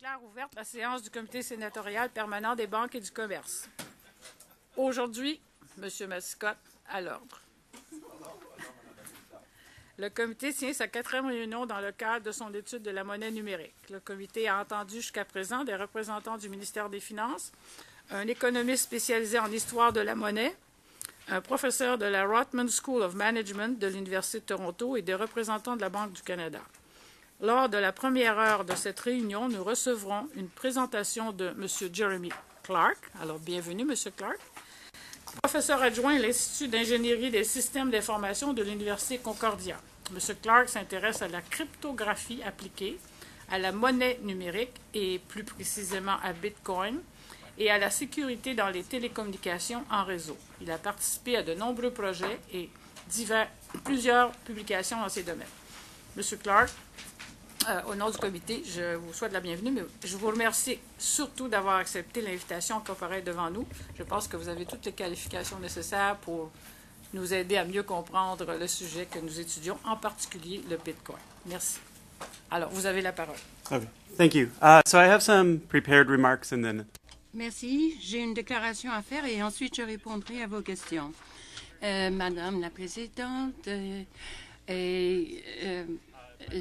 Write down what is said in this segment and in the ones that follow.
déclare ouverte la séance du comité sénatorial permanent des banques et du commerce. Aujourd'hui, M. Mascotte, à l'ordre. Le comité tient sa 4e réunion dans le cadre de son étude de la monnaie numérique. Le comité a entendu jusqu'à présent des représentants du ministère des Finances, un économiste spécialisé en histoire de la monnaie, un professeur de la Rotman School of Management de l'Université de Toronto et des représentants de la Banque du Canada. Lors de la première heure de cette réunion, nous recevrons une présentation de M. Jeremy Clark. Alors, bienvenue, M. Clark. Professeur adjoint à l'Institut d'ingénierie des systèmes d'information de l'Université Concordia. M. Clark s'intéresse à la cryptographie appliquée, à la monnaie numérique et plus précisément à Bitcoin et à la sécurité dans les télécommunications en réseau. Il a participé à de nombreux projets et plusieurs publications dans ces domaines. M. Clark, au nom du comité, je vous souhaite la bienvenue, mais je vous remercie surtout d'avoir accepté l'invitation à comparaître devant nous. Je pense que vous avez toutes les qualifications nécessaires pour nous aider à mieux comprendre le sujet que nous étudions, en particulier le Bitcoin. Merci. Alors, vous avez la parole. Okay. Thank you. So I have some prepared remarks and then... Merci. J'ai une déclaration à faire et ensuite je répondrai à vos questions. Madame la Présidente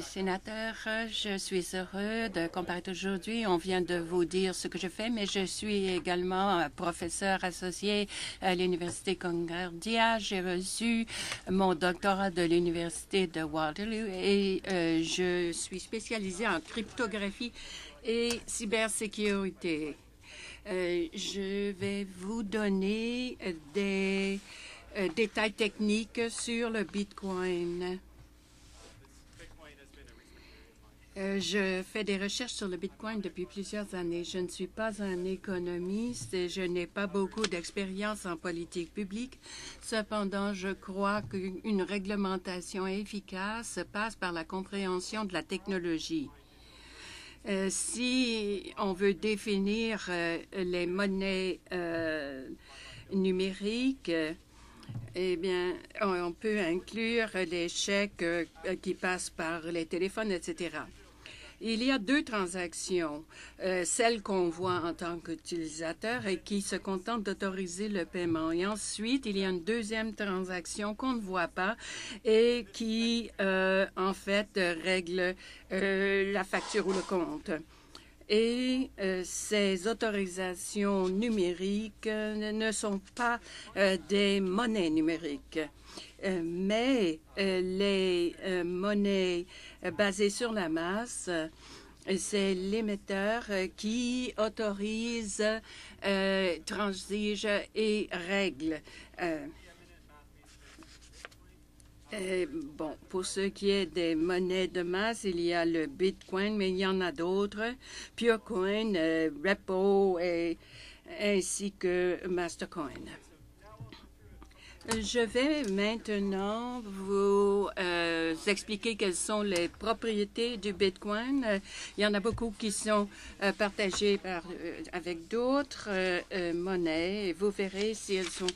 sénateur, je suis heureux de comparaître aujourd'hui. On vient de vous dire ce que je fais, mais je suis également professeur associé à l'Université Concordia. J'ai reçu mon doctorat de l'Université de Waterloo et je suis spécialisée en cryptographie et cybersécurité. Je vais vous donner des détails techniques sur le Bitcoin. Je fais des recherches sur le Bitcoin depuis plusieurs années. Je ne suis pas un économiste et je n'ai pas beaucoup d'expérience en politique publique. Cependant, je crois qu'une réglementation efficace passe par la compréhension de la technologie. Si on veut définir les monnaies numériques, eh bien, on peut inclure les chèques qui passent par les téléphones, etc. Il y a deux transactions, celle qu'on voit en tant qu'utilisateur et qui se contente d'autoriser le paiement. Et ensuite, il y a une deuxième transaction qu'on ne voit pas et qui, en fait, règle la facture ou le compte. Et ces autorisations numériques ne sont pas des monnaies numériques. Mais les monnaies basées sur la masse, c'est l'émetteur qui autorise, transige et règle. Bon, pour ce qui est des monnaies de masse, il y a le Bitcoin, mais il y en a d'autres, Purecoin, Repo ainsi que Mastercoin. Je vais maintenant vous expliquer quelles sont les propriétés du Bitcoin. Il y en a beaucoup qui sont partagées avec d'autres monnaies et vous verrez si elles sont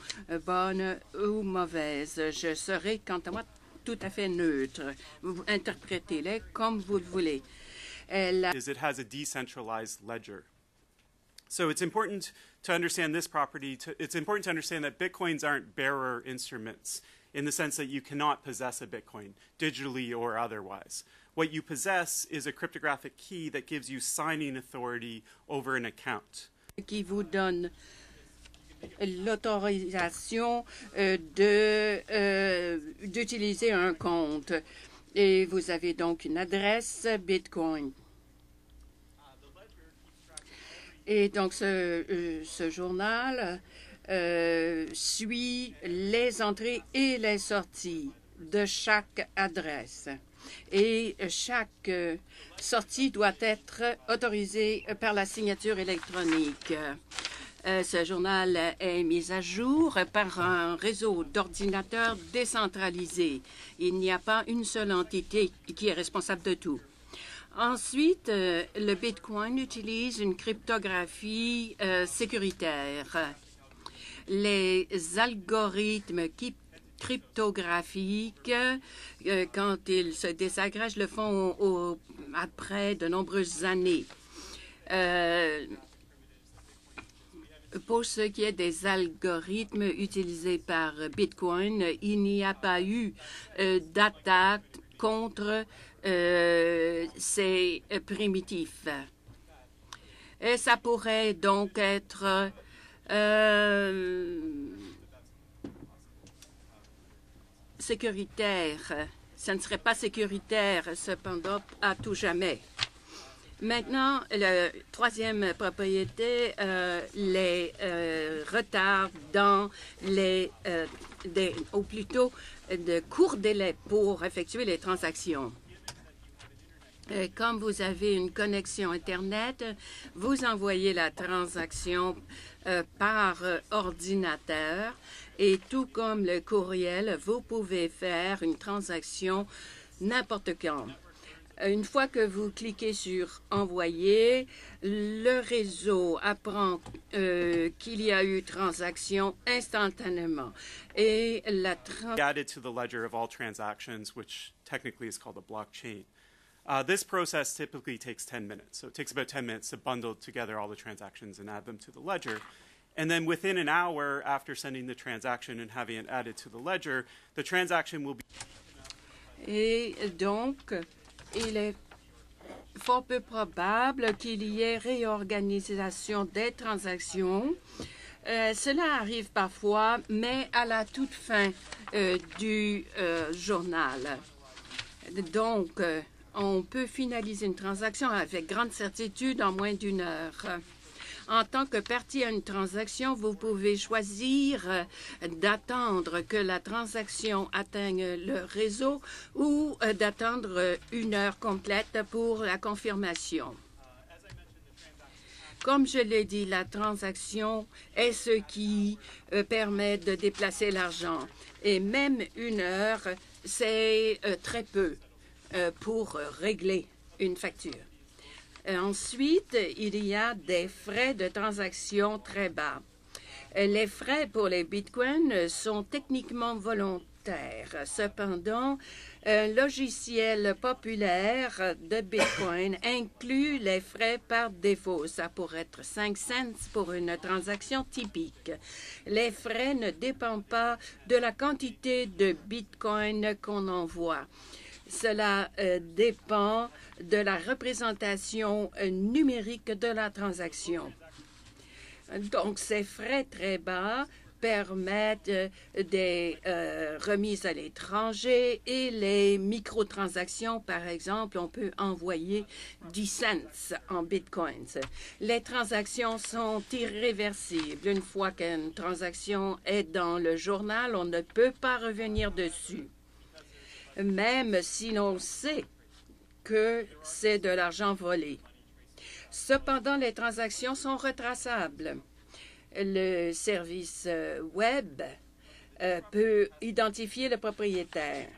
bonnes ou mauvaises. Je serai, quant à moi, tout à fait neutre. Vous interprétez-les comme vous le voulez. It has a decentralized ledger. So it's important to understand this property. It's important to understand that Bitcoins aren't bearer instruments in the sense that you cannot possess a Bitcoin, digitally or otherwise. What you possess is a cryptographic key that gives you signing authority over an account. Qui vous donne l'autorisation d'utiliser un compte. Et vous avez donc une adresse Bitcoin. Et donc, ce journal suit les entrées et les sorties de chaque adresse. Et chaque sortie doit être autorisée par la signature électronique. Ce journal est mis à jour par un réseau d'ordinateurs décentralisé. Il n'y a pas une seule entité qui est responsable de tout. Ensuite, le Bitcoin utilise une cryptographie sécuritaire. Les algorithmes cryptographiques, quand ils se désagrègent, le font après de nombreuses années. Pour ce qui est des algorithmes utilisés par Bitcoin, il n'y a pas eu d'attaque contre ces primitifs. Et ça pourrait donc être sécuritaire. Ça ne serait pas sécuritaire, cependant, à tout jamais. Maintenant, la troisième propriété, les retards dans ou plutôt de courts délais pour effectuer les transactions. Comme vous avez une connexion Internet, vous envoyez la transaction par ordinateur et tout comme le courriel, vous pouvez faire une transaction n'importe quand. Une fois que vous cliquez sur « Envoyer », le réseau apprend qu'il y a eu transaction instantanément. Et la added to the ledger of all transactions, which technically is called a blockchain. This process typically takes 10 minutes. So it takes about 10 minutes to bundle together all the transactions and add them to the ledger. And then within an hour after sending the transaction and having it added to the ledger, the transaction will be... Et donc, il est fort peu probable qu'il y ait réorganisation des transactions. Cela arrive parfois, mais à la toute fin du journal. Donc, on peut finaliser une transaction avec grande certitude en moins d'une heure. En tant que partie à une transaction, vous pouvez choisir d'attendre que la transaction atteigne le réseau ou d'attendre une heure complète pour la confirmation. Comme je l'ai dit, la transaction est ce qui permet de déplacer l'argent. Et même une heure, c'est très peu pour régler une facture. Ensuite, il y a des frais de transaction très bas. Les frais pour les bitcoins sont techniquement volontaires. Cependant, un logiciel populaire de bitcoin inclut les frais par défaut. Ça pourrait être 5 cents pour une transaction typique. Les frais ne dépendent pas de la quantité de bitcoin qu'on envoie. Cela dépend de la représentation numérique de la transaction. Donc, ces frais très bas permettent des remises à l'étranger et les microtransactions, par exemple, on peut envoyer 10 cents en bitcoins. Les transactions sont irréversibles. Une fois qu'une transaction est dans le journal, on ne peut pas revenir dessus. Même si l'on sait que c'est de l'argent volé. Cependant, les transactions sont retraçables. Le service Web peut identifier le propriétaire.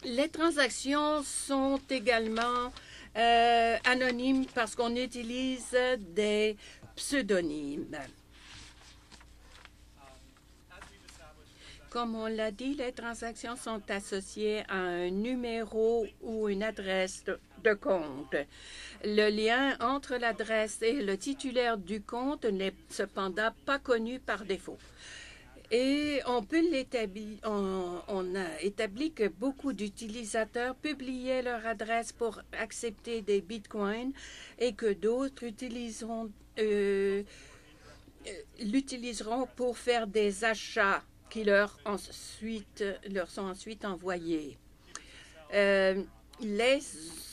Les transactions sont également anonymes parce qu'on utilise des pseudonymes. Comme on l'a dit, les transactions sont associées à un numéro ou une adresse de compte. Le lien entre l'adresse et le titulaire du compte n'est cependant pas connu par défaut. Et on peut l'établir. On a établi que beaucoup d'utilisateurs publiaient leur adresse pour accepter des bitcoins et que d'autres l'utiliseront pour faire des achats qui leur sont ensuite envoyés. Les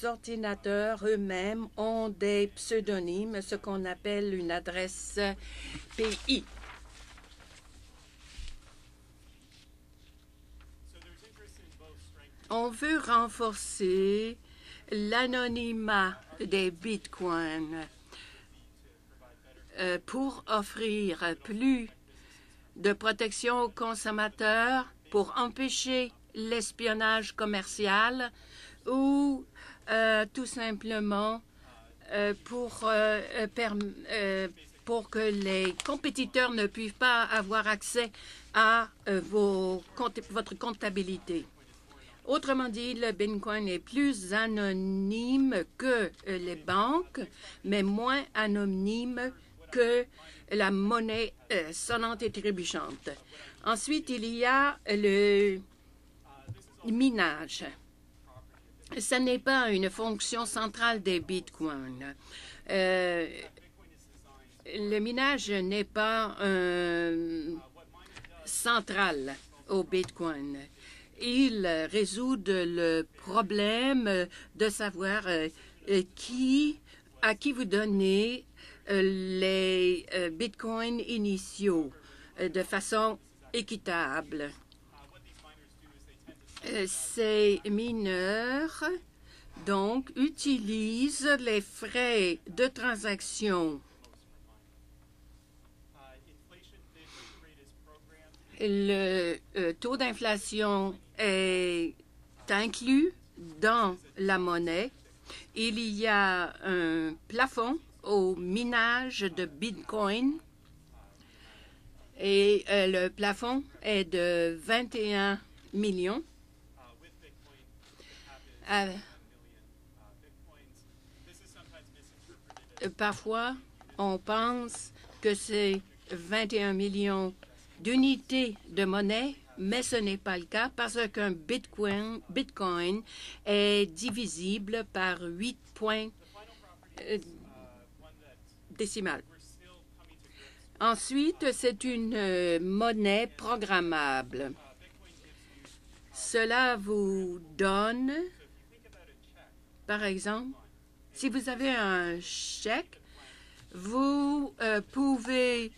ordinateurs eux-mêmes ont des pseudonymes, ce qu'on appelle une adresse PI. On veut renforcer l'anonymat des bitcoins pour offrir plus de protection aux consommateurs, pour empêcher l'espionnage commercial ou tout simplement pour que les compétiteurs ne puissent pas avoir accès à votre comptabilité. Autrement dit, le Bitcoin est plus anonyme que les banques, mais moins anonyme que la monnaie sonnante et trébuchante. Ensuite, il y a le minage. Ce n'est pas une fonction centrale des bitcoins. Le minage n'est pas central au bitcoin. Il résout le problème de savoir à qui vous donnez les bitcoins initiaux de façon équitable. Ces mineurs, donc, utilisent les frais de transaction. Le taux d'inflation est inclus dans la monnaie. Il y a un plafond au minage de Bitcoin et le plafond est de 21 millions. Parfois, on pense que c'est 21 millions d'unités de monnaie, mais ce n'est pas le cas parce qu'un Bitcoin est divisible par 8 points décimales. Ensuite, c'est une monnaie programmable. Cela vous donne, par exemple, si vous avez un chèque, vous pouvez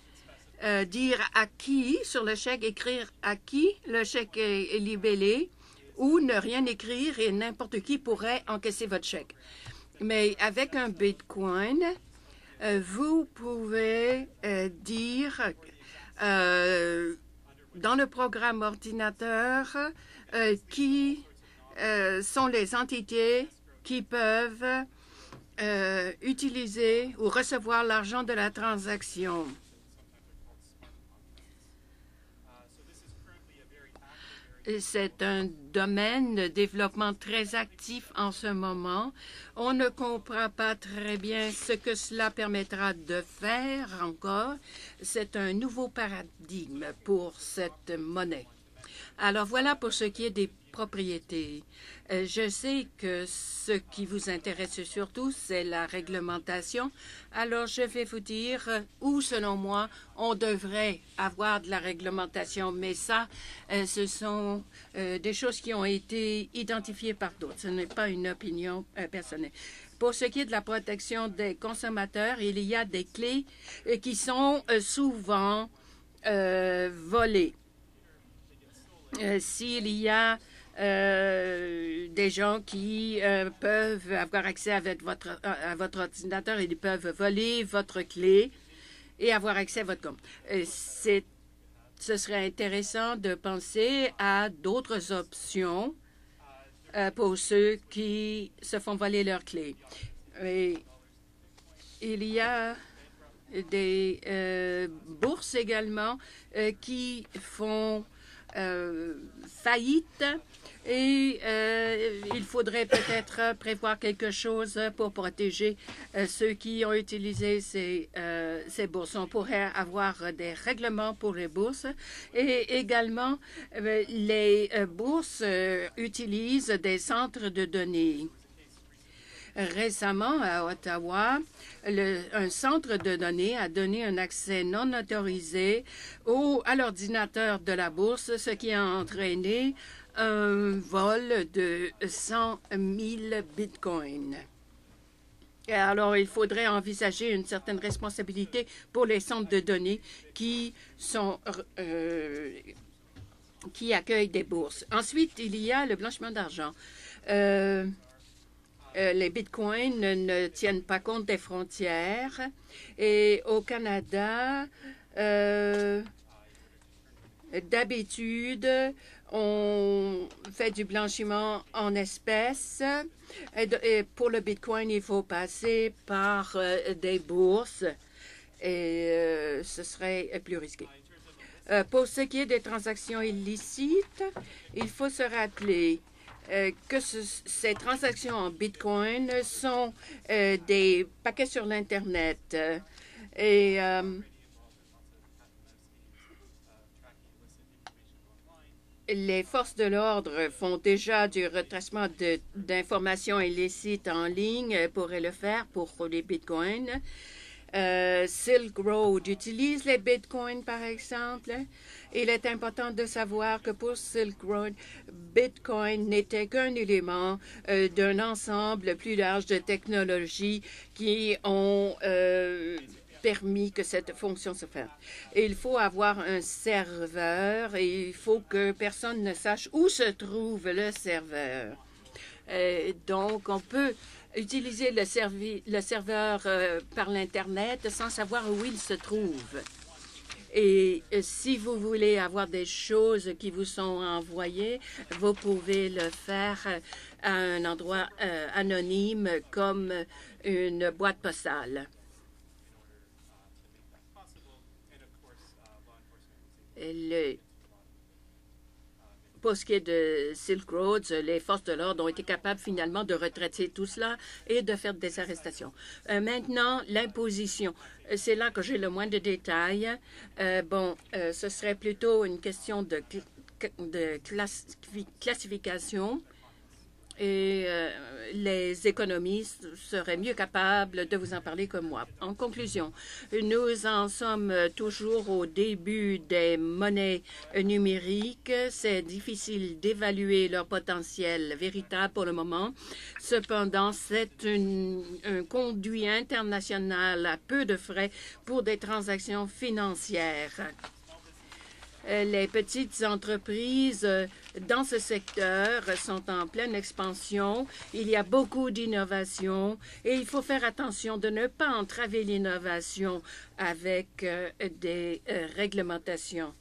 dire à qui, sur le chèque, écrire à qui le chèque est libellé ou ne rien écrire et n'importe qui pourrait encaisser votre chèque. Mais avec un Bitcoin, vous pouvez dire dans le programme ordinateur qui sont les entités qui peuvent utiliser ou recevoir l'argent de la transaction. C'est un domaine de développement très actif en ce moment. On ne comprend pas très bien ce que cela permettra de faire encore. C'est un nouveau paradigme pour cette monnaie. Alors voilà pour ce qui est des propriétés. Je sais que ce qui vous intéresse surtout, c'est la réglementation. Alors, je vais vous dire où, selon moi, on devrait avoir de la réglementation. Mais ça, ce sont des choses qui ont été identifiées par d'autres. Ce n'est pas une opinion personnelle. Pour ce qui est de la protection des consommateurs, il y a des clés qui sont souvent volées. S'il y a des gens qui peuvent avoir accès avec à votre ordinateur, ils peuvent voler votre clé et avoir accès à votre compte. Ce serait intéressant de penser à d'autres options pour ceux qui se font voler leur clé. Et il y a des bourses également qui font faillite et il faudrait peut-être prévoir quelque chose pour protéger ceux qui ont utilisé ces bourses. On pourrait avoir des règlements pour les bourses et également les bourses utilisent des centres de données. Récemment, à Ottawa, un centre de données a donné un accès non autorisé à l'ordinateur de la bourse, ce qui a entraîné un vol de 100 000 bitcoins. Et alors, il faudrait envisager une certaine responsabilité pour les centres de données qui accueillent des bourses. Ensuite, il y a le blanchiment d'argent. Les bitcoins ne tiennent pas compte des frontières. Et au Canada, d'habitude, on fait du blanchiment en espèces. Et pour le bitcoin, il faut passer par des bourses. Et ce serait plus risqué. Pour ce qui est des transactions illicites, il faut se rappeler ces transactions en Bitcoin sont des paquets sur l'Internet. Et les forces de l'ordre font déjà du retraitement d'informations illicites en ligne, pourraient le faire pour les bitcoins. Silk Road utilise les bitcoins, par exemple. Il est important de savoir que pour Silk Road, Bitcoin n'était qu'un élément d'un ensemble plus large de technologies qui ont permis que cette fonction se fasse. Il faut avoir un serveur et il faut que personne ne sache où se trouve le serveur. Donc, on peut utiliser le serveur par l'Internet sans savoir où il se trouve. Et si vous voulez avoir des choses qui vous sont envoyées, vous pouvez le faire à un endroit anonyme comme une boîte postale. Pour ce qui est de Silk Road, les forces de l'ordre ont été capables finalement de retraiter tout cela et de faire des arrestations. Maintenant, l'imposition. C'est là que j'ai le moins de détails. Ce serait plutôt une question de classification. Et les économistes seraient mieux capables de vous en parler que moi. En conclusion, nous en sommes toujours au début des monnaies numériques. C'est difficile d'évaluer leur potentiel véritable pour le moment. Cependant, c'est un conduit international à peu de frais pour des transactions financières. Les petites entreprises dans ce secteur sont en pleine expansion. Il y a beaucoup d'innovation et il faut faire attention de ne pas entraver l'innovation avec des réglementations.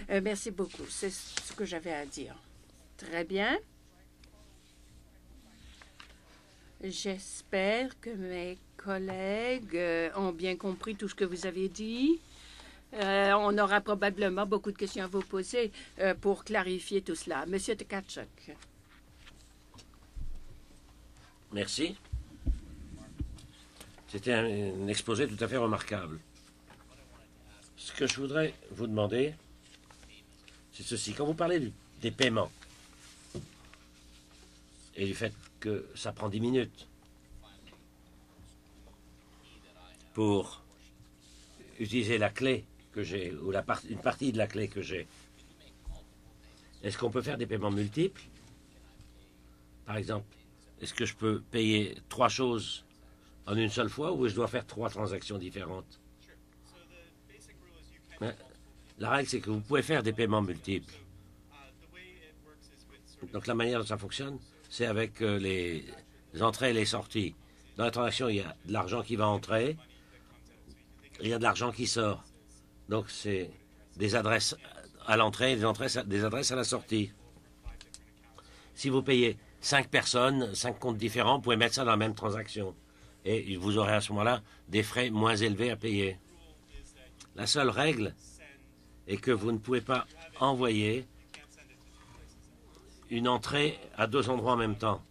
Merci beaucoup. C'est ce que j'avais à dire. Très bien. J'espère que mes collègues ont bien compris tout ce que vous avez dit. On aura probablement beaucoup de questions à vous poser pour clarifier tout cela. Monsieur Tkachuk. Merci. C'était un exposé tout à fait remarquable. Ce que je voudrais vous demander, c'est ceci. Quand vous parlez des paiements et du fait que ça prend 10 minutes pour utiliser la clé que j'ai, ou une partie de la clé que j'ai, est-ce qu'on peut faire des paiements multiples? Par exemple, est-ce que je peux payer 3 choses en une seule fois ou je dois faire 3 transactions différentes? La règle, c'est que vous pouvez faire des paiements multiples. Donc la manière dont ça fonctionne, c'est avec les entrées et les sorties. Dans la transaction, il y a de l'argent qui va entrer et il y a de l'argent qui sort. Donc, c'est des adresses à l'entrée et des adresses à la sortie. Si vous payez 5 personnes, 5 comptes différents, vous pouvez mettre ça dans la même transaction. Et vous aurez à ce moment-là des frais moins élevés à payer. La seule règle est que vous ne pouvez pas envoyer une entrée à 2 endroits en même temps.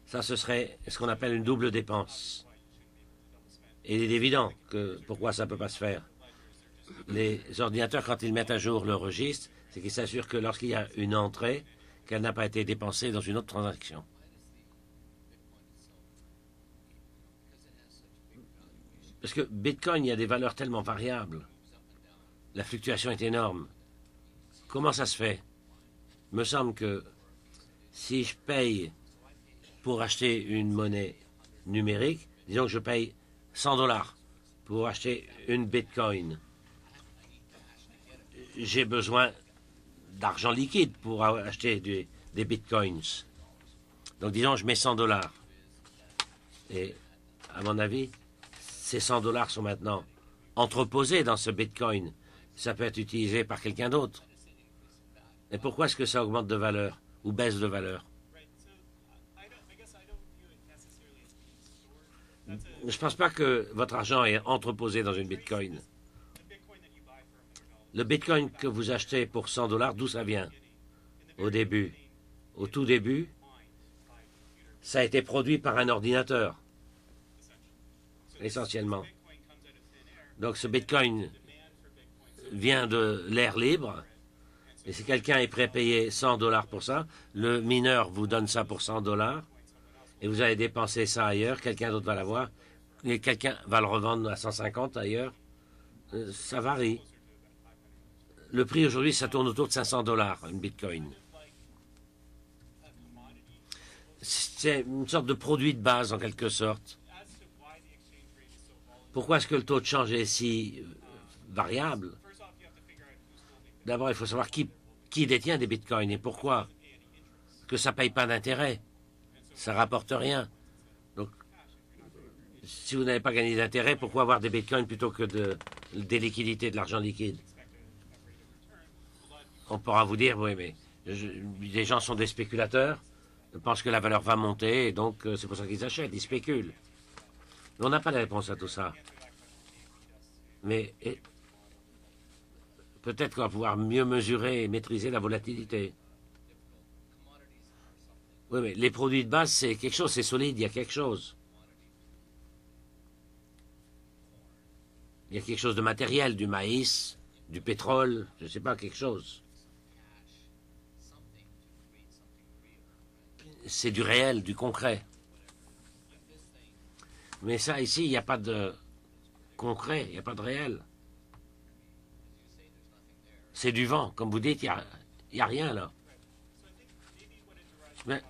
Ça, ce serait ce qu'on appelle une double dépense. Et il est évident que pourquoi ça ne peut pas se faire. Les ordinateurs, quand ils mettent à jour le registre, c'est qu'ils s'assurent que lorsqu'il y a une entrée, qu'elle n'a pas été dépensée dans une autre transaction. Parce que Bitcoin, il y a des valeurs tellement variables. La fluctuation est énorme. Comment ça se fait? Il me semble que si je paye pour acheter une monnaie numérique, disons que je paye 100 $ pour acheter une Bitcoin. J'ai besoin d'argent liquide pour acheter des Bitcoins. Donc disons, je mets 100 $. Et à mon avis, ces 100 $ sont maintenant entreposés dans ce Bitcoin. Ça peut être utilisé par quelqu'un d'autre. Et pourquoi est-ce que ça augmente de valeur ou baisse de valeur? Je ne pense pas que votre argent est entreposé dans une Bitcoin. Le Bitcoin que vous achetez pour 100 $, d'où ça vient au début? au tout début, ça a été produit par un ordinateur, essentiellement. Donc ce Bitcoin vient de l'air libre, et si quelqu'un est prêt à payer 100 $ pour ça, le mineur vous donne ça pour 100 $, et vous allez dépenser ça ailleurs, quelqu'un d'autre va l'avoir, et quelqu'un va le revendre à 150 ailleurs. Ça varie. Le prix aujourd'hui, ça tourne autour de 500 $, une Bitcoin. C'est une sorte de produit de base, en quelque sorte. Pourquoi est-ce que le taux de change est si variable? D'abord, il faut savoir qui détient des bitcoins et pourquoi. Que ça ne paye pas d'intérêt. Ça ne rapporte rien. Donc, si vous n'avez pas gagné d'intérêt, pourquoi avoir des bitcoins plutôt que des liquidités, de l'argent liquide? On pourra vous dire, oui, mais les gens sont des spéculateurs, pensent que la valeur va monter, et donc c'est pour ça qu'ils achètent, ils spéculent. Mais on n'a pas de réponse à tout ça. Mais peut-être qu'on va pouvoir mieux mesurer et maîtriser la volatilité. Oui, mais les produits de base, c'est quelque chose, c'est solide, il y a quelque chose. Il y a quelque chose de matériel, du maïs, du pétrole, je ne sais pas, quelque chose. C'est du réel, du concret. Mais ça, ici, il n'y a pas de concret, il n'y a pas de réel. C'est du vent. Comme vous dites, il n'y a rien là. Mais,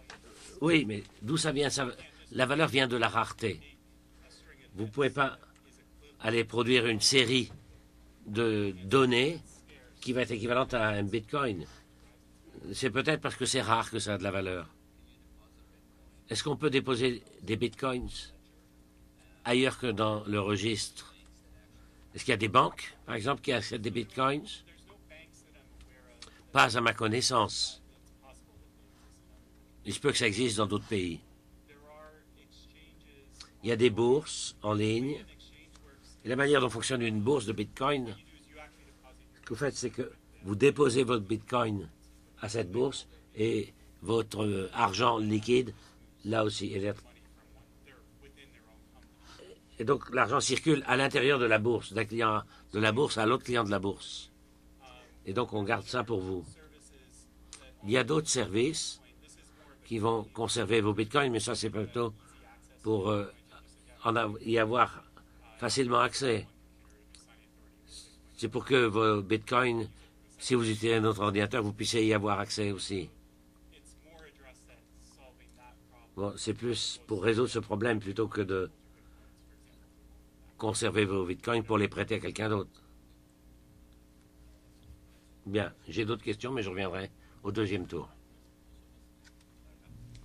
oui, mais d'où ça vient ça? La valeur vient de la rareté. Vous ne pouvez pas aller produire une série de données qui va être équivalente à un bitcoin. C'est peut-être parce que c'est rare que ça a de la valeur. Est-ce qu'on peut déposer des bitcoins ailleurs que dans le registre? Est-ce qu'il y a des banques, par exemple, qui achètent des bitcoins? Pas à ma connaissance. Il se peut que ça existe dans d'autres pays. Il y a des bourses en ligne. Et la manière dont fonctionne une bourse de bitcoin, ce que vous faites, c'est que vous déposez votre bitcoin à cette bourse et votre argent liquide là aussi. Et donc l'argent circule à l'intérieur de la bourse, d'un client de la bourse à l'autre client de la bourse. Et donc on garde ça pour vous. Il y a d'autres services qui vont conserver vos bitcoins, mais ça c'est plutôt pour y avoir facilement accès. C'est pour que vos bitcoins, si vous utilisez un autre ordinateur, vous puissiez y avoir accès aussi. Bon, c'est plus pour résoudre ce problème plutôt que de conserver vos bitcoins pour les prêter à quelqu'un d'autre. Bien, j'ai d'autres questions, mais je reviendrai au deuxième tour.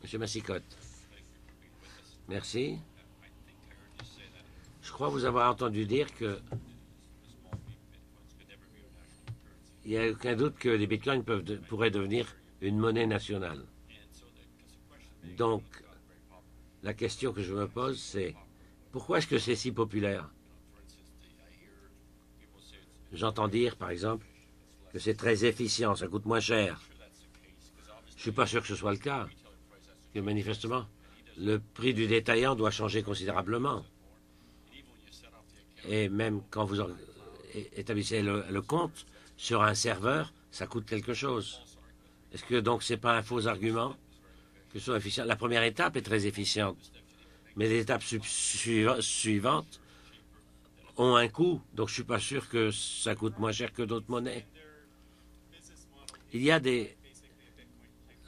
Monsieur Massicotte. Merci. Je crois vous avoir entendu dire que il n'y a aucun doute que les bitcoins pourraient devenir une monnaie nationale. Donc, la question que je me pose, c'est pourquoi est-ce que c'est si populaire? J'entends dire, par exemple, que c'est très efficient, ça coûte moins cher. Je ne suis pas sûr que ce soit le cas, que manifestement, le prix du détaillant doit changer considérablement. Et même quand vous établissez le compte sur un serveur, ça coûte quelque chose. Est-ce que donc ce n'est pas un faux argument que ce soit efficient? La première étape est très efficiente, mais les étapes suivantes ont un coût, donc je ne suis pas sûr que ça coûte moins cher que d'autres monnaies. Il y a des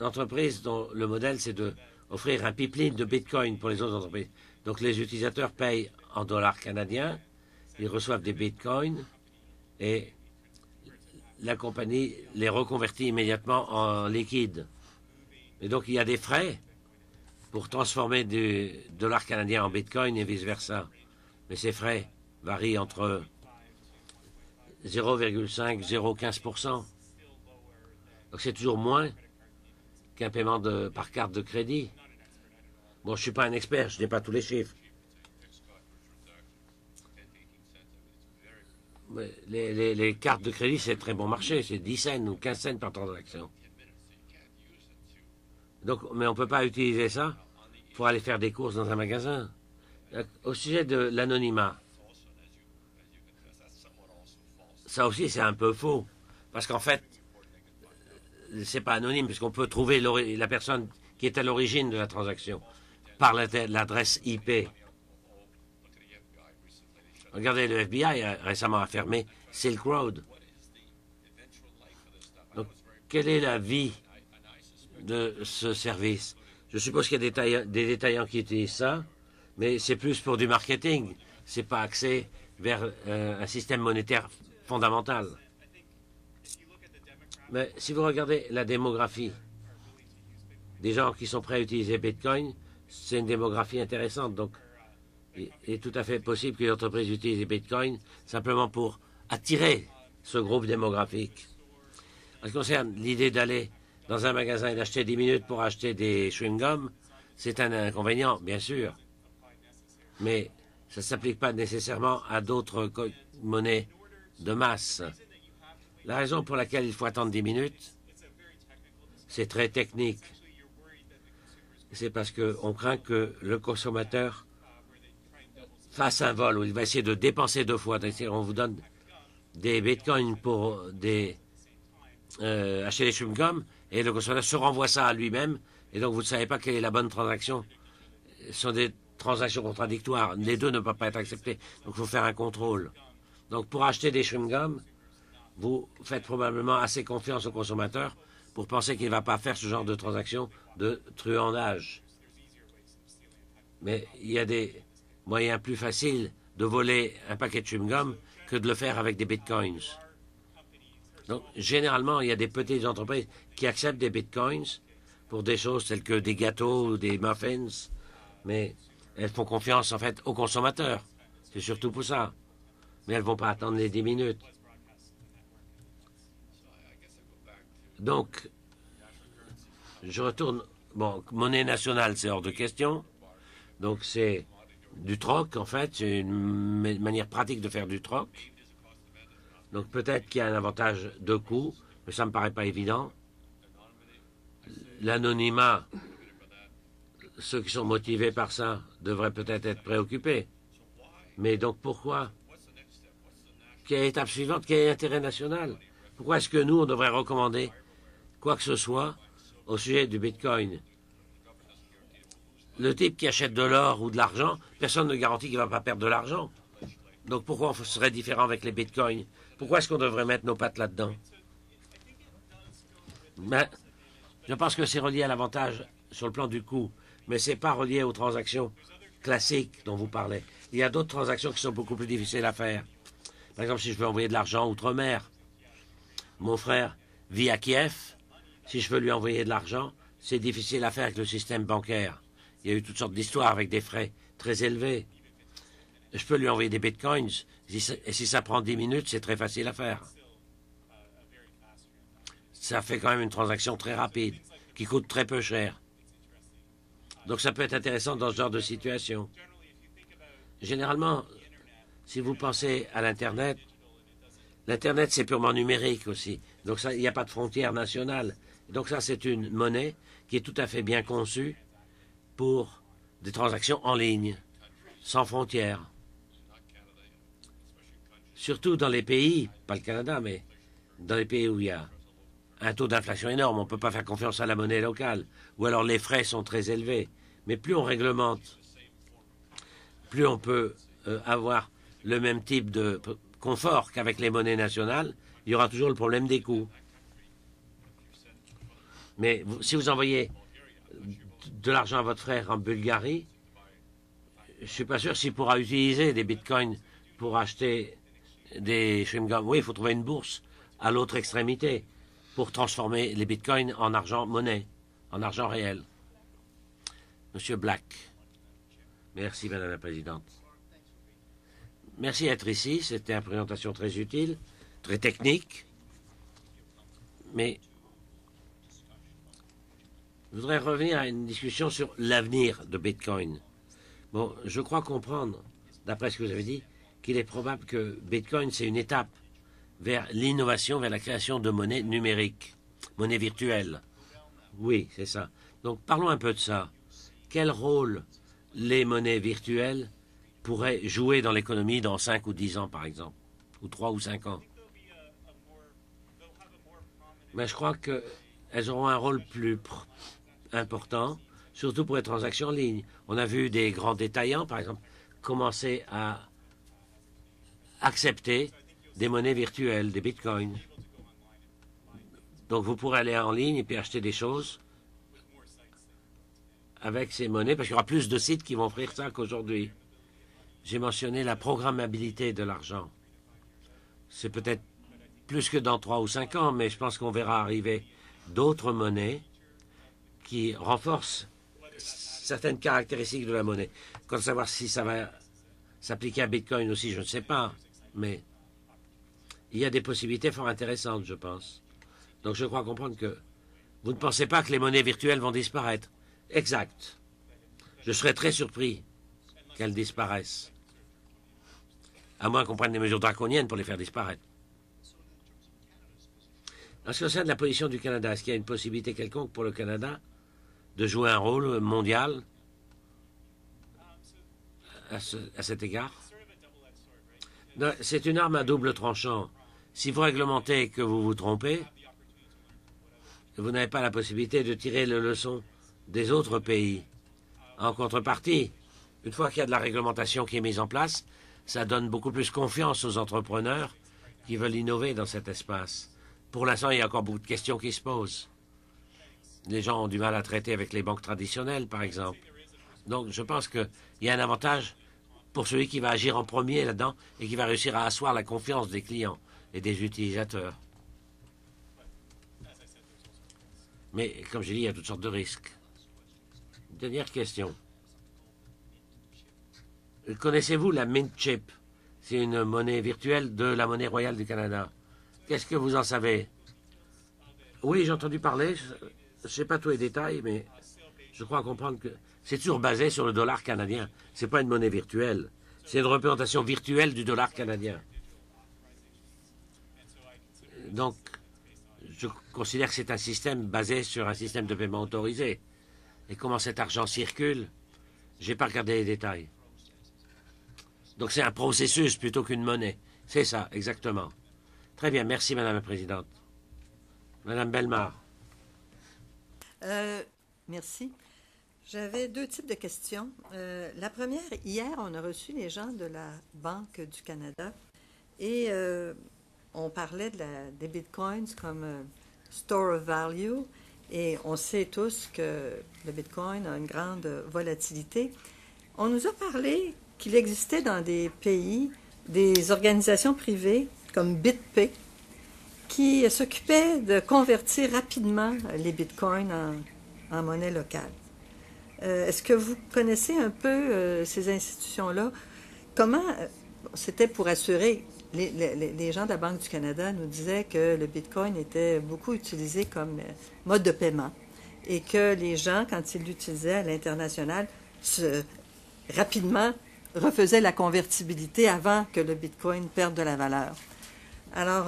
entreprises dont le modèle, c'est d'offrir un pipeline de bitcoin pour les autres entreprises. Donc les utilisateurs payent en dollars canadiens, ils reçoivent des bitcoins et la compagnie les reconvertit immédiatement en liquide. Et donc il y a des frais pour transformer du dollar canadien en bitcoin et vice-versa. Mais ces frais varient entre 0,5 et 0,15%. Donc c'est toujours moins qu'un paiement par carte de crédit. Bon, je ne suis pas un expert, je n'ai pas tous les chiffres. Mais les cartes de crédit, c'est très bon marché, c'est 10 cents ou 15 cents par transaction. Donc, mais on ne peut pas utiliser ça pour aller faire des courses dans un magasin. Au sujet de l'anonymat, ça aussi c'est un peu faux. Parce qu'en fait, c'est pas anonyme, puisqu'on peut trouver la personne qui est à l'origine de la transaction par l'adresse IP. Regardez, le FBI a récemment fermé Silk Road. Donc, quelle est la vie de ce service? Je suppose qu'il y a des détaillants qui utilisent ça, mais c'est plus pour du marketing. C'est pas axé vers un système monétaire fondamental. Mais si vous regardez la démographie des gens qui sont prêts à utiliser Bitcoin, c'est une démographie intéressante. Donc, il est tout à fait possible que les entreprises utilisent Bitcoin simplement pour attirer ce groupe démographique. En ce qui concerne l'idée d'aller dans un magasin et d'acheter 10 minutes pour acheter des chewing-gums, c'est un inconvénient, bien sûr. Mais ça ne s'applique pas nécessairement à d'autres monnaies de masse. La raison pour laquelle il faut attendre 10 minutes, c'est très technique. C'est parce qu'on craint que le consommateur fasse un vol où il va essayer de dépenser 2 fois. On vous donne des bitcoins pour acheter des chewing-gums et le consommateur se renvoie ça à lui-même et donc vous ne savez pas quelle est la bonne transaction. Ce sont des transactions contradictoires. Les deux ne peuvent pas être acceptés. Donc il faut faire un contrôle. Donc pour acheter des chewing-gums, vous faites probablement assez confiance au consommateur pour penser qu'il ne va pas faire ce genre de transaction de truandage. Mais il y a des moyens plus faciles de voler un paquet de chewing-gum que de le faire avec des bitcoins. Donc, généralement, il y a des petites entreprises qui acceptent des bitcoins pour des choses telles que des gâteaux ou des muffins, mais elles font confiance, en fait, aux consommateurs. C'est surtout pour ça. Mais elles ne vont pas attendre les 10 minutes. Donc, je retourne. Bon, monnaie nationale, c'est hors de question. Donc, c'est du troc, en fait. C'est une manière pratique de faire du troc. Donc, peut-être qu'il y a un avantage de coût, mais ça ne me paraît pas évident. L'anonymat, ceux qui sont motivés par ça devraient peut-être être préoccupés. Mais donc, pourquoi? Quelle est l'étape suivante? Quel est l'intérêt national? Pourquoi est-ce que nous, on devrait recommander quoi que ce soit au sujet du Bitcoin? Le type qui achète de l'or ou de l'argent, personne ne garantit qu'il ne va pas perdre de l'argent. Donc pourquoi on serait différent avec les Bitcoins? Pourquoi est-ce qu'on devrait mettre nos pattes là-dedans? Ben, je pense que c'est relié à l'avantage sur le plan du coût, mais ce n'est pas relié aux transactions classiques dont vous parlez. Il y a d'autres transactions qui sont beaucoup plus difficiles à faire. Par exemple, si je veux envoyer de l'argent outre-mer, mon frère vit à Kiev. Si je veux lui envoyer de l'argent, c'est difficile à faire avec le système bancaire. Il y a eu toutes sortes d'histoires avec des frais très élevés. Je peux lui envoyer des bitcoins, et si ça prend 10 minutes, c'est très facile à faire. Ça fait quand même une transaction très rapide, qui coûte très peu cher. Donc ça peut être intéressant dans ce genre de situation. Généralement, si vous pensez à l'Internet, l'Internet c'est purement numérique aussi. Donc ça, il n'y a pas de frontière nationale. Donc ça, c'est une monnaie qui est tout à fait bien conçue pour des transactions en ligne, sans frontières. Surtout dans les pays, pas le Canada, mais dans les pays où il y a un taux d'inflation énorme, on ne peut pas faire confiance à la monnaie locale, ou alors les frais sont très élevés. Mais plus on réglemente, plus on peut avoir le même type de confort qu'avec les monnaies nationales, il y aura toujours le problème des coûts. Mais si vous envoyez de l'argent à votre frère en Bulgarie, je ne suis pas sûr s'il pourra utiliser des bitcoins pour acheter des chewing-gums. Oui, il faut trouver une bourse à l'autre extrémité pour transformer les bitcoins en argent monnaie, en argent réel. Monsieur Black. Merci, Madame la Présidente. Merci d'être ici. C'était une présentation très utile, très technique. Mais je voudrais revenir à une discussion sur l'avenir de Bitcoin. Bon, je crois comprendre, d'après ce que vous avez dit, qu'il est probable que Bitcoin, c'est une étape vers l'innovation, vers la création de monnaie numérique, monnaie virtuelle. Oui, c'est ça. Donc parlons un peu de ça. Quel rôle les monnaies virtuelles pourraient jouer dans l'économie dans 5 ou 10 ans, par exemple, ou 3 ou 5 ans? Mais je crois qu'elles auront un rôle plus important, surtout pour les transactions en ligne. On a vu des grands détaillants, par exemple, commencer à accepter des monnaies virtuelles, des bitcoins. Donc vous pourrez aller en ligne et puis acheter des choses avec ces monnaies, parce qu'il y aura plus de sites qui vont offrir ça qu'aujourd'hui. J'ai mentionné la programmabilité de l'argent. C'est peut-être plus que dans 3 ou 5 ans, mais je pense qu'on verra arriver d'autres monnaies qui renforcent certaines caractéristiques de la monnaie. Quant à savoir si ça va s'appliquer à Bitcoin aussi, je ne sais pas, mais il y a des possibilités fort intéressantes, je pense. Donc je crois comprendre que vous ne pensez pas que les monnaies virtuelles vont disparaître. Exact. Je serais très surpris qu'elles disparaissent. À moins qu'on prenne des mesures draconiennes pour les faire disparaître. En ce qui concerne la position du Canada, est-ce qu'il y a une possibilité quelconque pour le Canada de jouer un rôle mondial à cet égard? C'est une arme à double tranchant. Si vous réglementez que vous vous trompez, vous n'avez pas la possibilité de tirer les leçons des autres pays. En contrepartie, une fois qu'il y a de la réglementation qui est mise en place, ça donne beaucoup plus confiance aux entrepreneurs qui veulent innover dans cet espace. Pour l'instant, il y a encore beaucoup de questions qui se posent. Les gens ont du mal à traiter avec les banques traditionnelles, par exemple. Donc, je pense qu'il y a un avantage pour celui qui va agir en premier là-dedans et qui va réussir à asseoir la confiance des clients et des utilisateurs. Mais, comme j'ai dit, il y a toutes sortes de risques. Dernière question. Connaissez-vous la Mint Chip? C'est une monnaie virtuelle de la monnaie royale du Canada. Qu'est-ce que vous en savez? Oui, j'ai entendu parler. Je ne sais pas tous les détails, mais je crois comprendre que c'est toujours basé sur le dollar canadien. Ce n'est pas une monnaie virtuelle. C'est une représentation virtuelle du dollar canadien. Donc, je considère que c'est un système basé sur un système de paiement autorisé. Et comment cet argent circule, je n'ai pas regardé les détails. Donc c'est un processus plutôt qu'une monnaie. C'est ça, exactement. Très bien, merci Madame la Présidente. Madame Bellemare. Merci. J'avais 2 types de questions. La première, hier, on a reçu les gens de la Banque du Canada et on parlait des bitcoins comme store of value et on sait tous que le bitcoin a une grande volatilité. On nous a parlé qu'il existait dans des pays des organisations privées comme BitPay qui s'occupaient de convertir rapidement les bitcoins en monnaie locale. Est-ce que vous connaissez un peu ces institutions-là? Comment c'était pour assurer, les gens de la Banque du Canada nous disaient que le bitcoin était beaucoup utilisé comme mode de paiement et que les gens, quand ils l'utilisaient à l'international, rapidement refaisaient la convertibilité avant que le bitcoin perde de la valeur. Alors,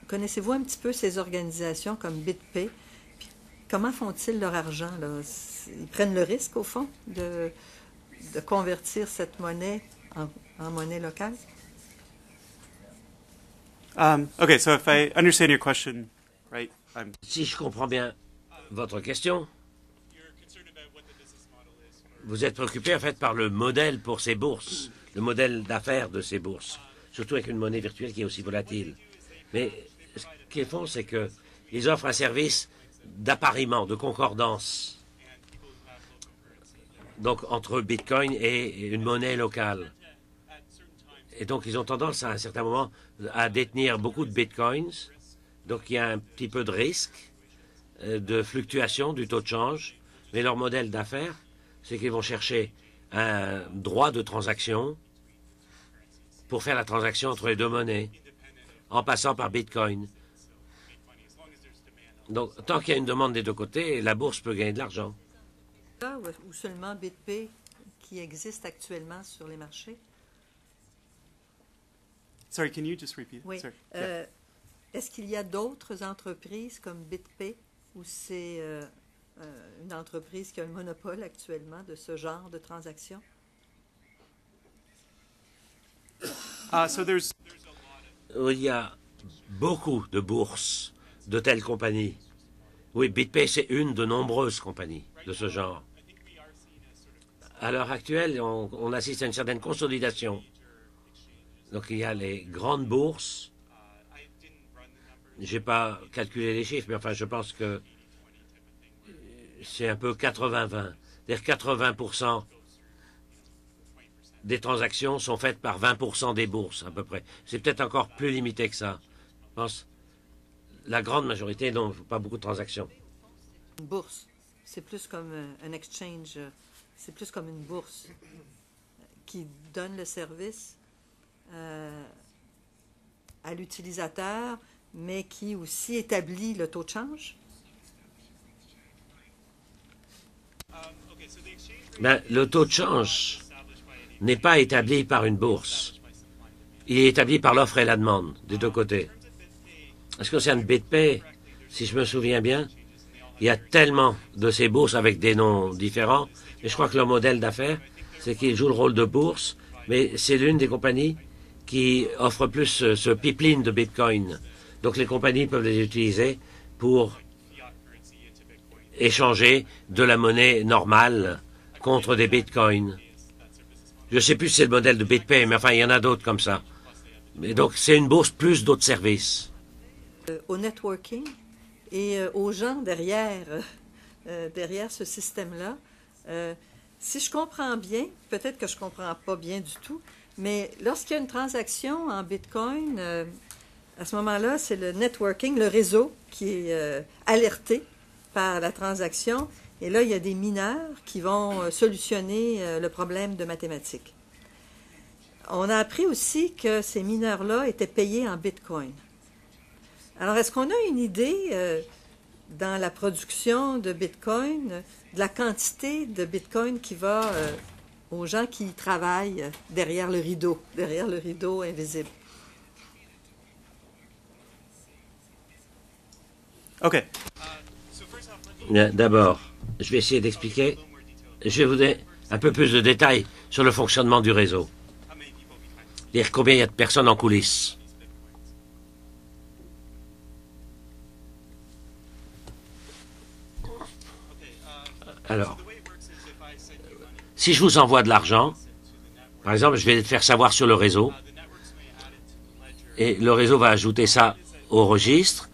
connaissez-vous un petit peu ces organisations comme BitPay? Puis, comment font-ils leur argent, là? Ils prennent le risque, au fond, de convertir cette monnaie en monnaie locale? Okay, so if I understand your question, right, Si je comprends bien votre question, vous êtes préoccupé en fait par le modèle pour ces bourses, le modèle d'affaires de ces bourses, surtout avec une monnaie virtuelle qui est aussi volatile. Mais ce qu'ils font, c'est qu'ils offrent un service d'appariement, de concordance, donc entre Bitcoin et une monnaie locale. Et donc, ils ont tendance à un certain moment à détenir beaucoup de Bitcoins. Donc, il y a un petit peu de risque de fluctuation du taux de change. Mais leur modèle d'affaires, c'est qu'ils vont chercher un droit de transaction pour faire la transaction entre les deux monnaies, en passant par Bitcoin. Donc, tant qu'il y a une demande des deux côtés, la bourse peut gagner de l'argent. Ou seulement BitPay qui existe actuellement sur les marchés? sorry, can you just repeat? Oui. Sorry. Yeah. Est-ce qu'il y a d'autres entreprises comme BitPay ou c'est une entreprise qui a le monopole actuellement de ce genre de transactions? Il y a beaucoup de bourses de telles compagnies. Oui, BitPay, c'est une de nombreuses compagnies de ce genre. À l'heure actuelle, on assiste à une certaine consolidation. Donc, il y a les grandes bourses. Je n'ai pas calculé les chiffres, mais enfin, je pense que c'est un peu 80-20. C'est-à-dire 80% des transactions sont faites par 20% des bourses, à peu près. C'est peut-être encore plus limité que ça. Je pense la grande majorité n'ont pas beaucoup de transactions. Une bourse, c'est plus comme un exchange, c'est plus comme une bourse qui donne le service à l'utilisateur, mais qui aussi établit le taux de change? Ben, le taux de change n'est pas établi par une bourse. Il est établi par l'offre et la demande, des deux côtés. En ce qui concerne BitPay, si je me souviens bien, il y a tellement de ces bourses avec des noms différents, et je crois que leur modèle d'affaires, c'est qu'ils jouent le rôle de bourse, mais c'est l'une des compagnies qui offre plus ce pipeline de Bitcoin. Donc les compagnies peuvent les utiliser pour échanger de la monnaie normale contre des bitcoins. Je ne sais plus si c'est le modèle de BitPay, mais enfin, il y en a d'autres comme ça. Et donc, c'est une bourse plus d'autres services. Au networking et aux gens derrière ce système-là, si je comprends bien, peut-être que je ne comprends pas bien du tout, mais lorsqu'il y a une transaction en Bitcoin, à ce moment-là, c'est le networking, le réseau qui est alerté par la transaction. Et là, il y a des mineurs qui vont solutionner le problème de mathématiques. On a appris aussi que ces mineurs-là étaient payés en Bitcoin. Alors, est-ce qu'on a une idée dans la production de Bitcoin, de la quantité de Bitcoin qui va aux gens qui travaillent derrière le rideau invisible? OK. D'abord, je vais essayer d'expliquer. Je vais vous donner un peu plus de détails sur le fonctionnement du réseau. C'est-à-dire combien il y a de personnes en coulisses. Alors, si je vous envoie de l'argent, par exemple, je vais le faire savoir sur le réseau, et le réseau va ajouter ça au registre,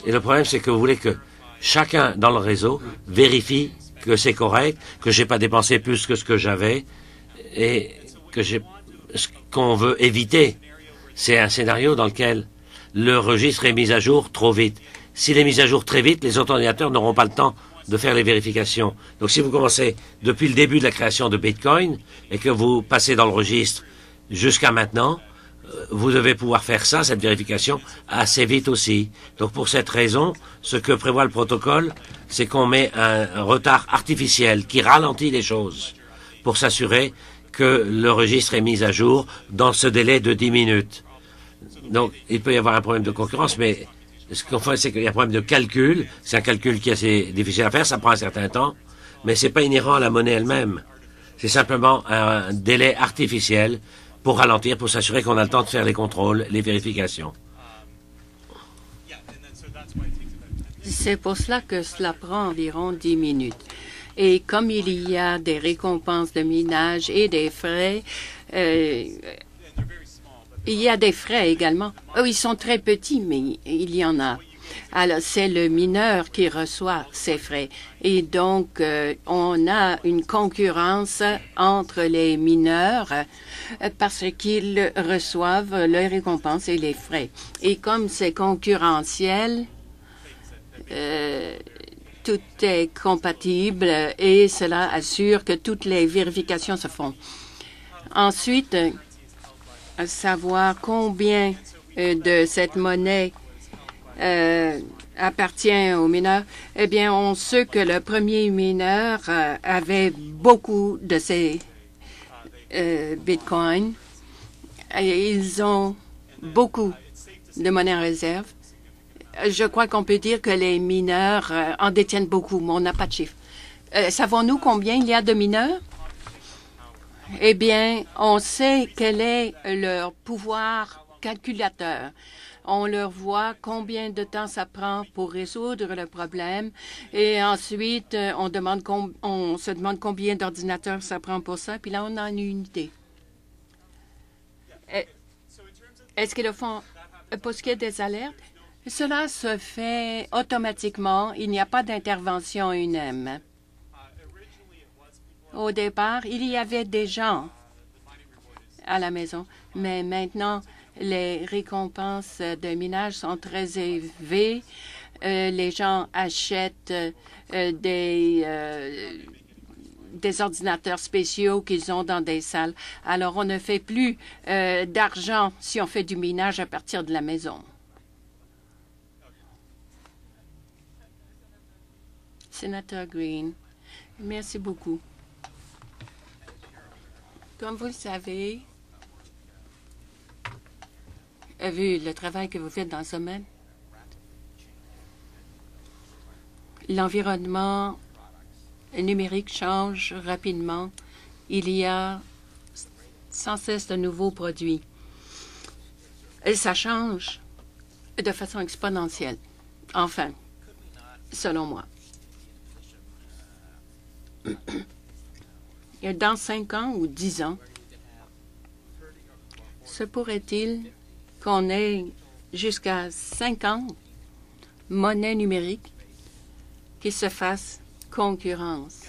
et le problème, c'est que vous voulez que chacun dans le réseau vérifie que c'est correct, que j'ai pas dépensé plus que ce que j'avais, et que ce qu'on veut éviter, c'est un scénario dans lequel le registre est mis à jour trop vite. S'il est mis à jour très vite, les autres ordinateurs n'auront pas le temps de faire les vérifications. Donc si vous commencez depuis le début de la création de Bitcoin et que vous passez dans le registre jusqu'à maintenant, vous devez pouvoir faire ça, cette vérification, assez vite aussi. Donc pour cette raison, ce que prévoit le protocole, c'est qu'on met un retard artificiel qui ralentit les choses pour s'assurer que le registre est mis à jour dans ce délai de 10 minutes. Donc il peut y avoir un problème de concurrence, mais ce qu'on fait, c'est qu'il y a un problème de calcul. C'est un calcul qui est assez difficile à faire, ça prend un certain temps, mais c'est pas inhérent à la monnaie elle-même. C'est simplement un délai artificiel pour ralentir, pour s'assurer qu'on a le temps de faire les contrôles, les vérifications. C'est pour cela que cela prend environ 10 minutes. Et comme il y a des récompenses de minage et des frais, il y a des frais également. Ils sont très petits, mais il y en a. Alors, c'est le mineur qui reçoit ces frais. Et donc, on a une concurrence entre les mineurs parce qu'ils reçoivent les récompenses et les frais. Et comme c'est concurrentiel, tout est compatible et cela assure que toutes les vérifications se font. Ensuite, savoir combien de cette monnaie appartient aux mineurs, eh bien, on sait que le premier mineur avait beaucoup de ces bitcoins. Et ils ont beaucoup de monnaie en réserve. Je crois qu'on peut dire que les mineurs en détiennent beaucoup, mais on n'a pas de chiffres. Savons-nous combien il y a de mineurs? Eh bien, on sait quel est leur pouvoir calculateur. On leur voit combien de temps ça prend pour résoudre le problème et ensuite on se demande combien d'ordinateurs ça prend pour ça, puis là on a une idée. Est-ce qu'ils le font pour ce qui est des alertes? Cela se fait automatiquement. Il n'y a pas d'intervention humaine. Au départ, il y avait des gens à la maison, mais maintenant, les récompenses de minage sont très élevées. Les gens achètent des ordinateurs spéciaux qu'ils ont dans des salles. Alors, on ne fait plus d'argent si on fait du minage à partir de la maison. Sénateur Green, merci beaucoup. Comme vous le savez, vu le travail que vous faites dans ce domaine, l'environnement numérique change rapidement. Il y a sans cesse de nouveaux produits. Et ça change de façon exponentielle. Enfin, selon moi. Dans 5 ans ou 10 ans, se pourrait-il qu'on ait jusqu'à 50 monnaies numériques qui se fassent concurrence?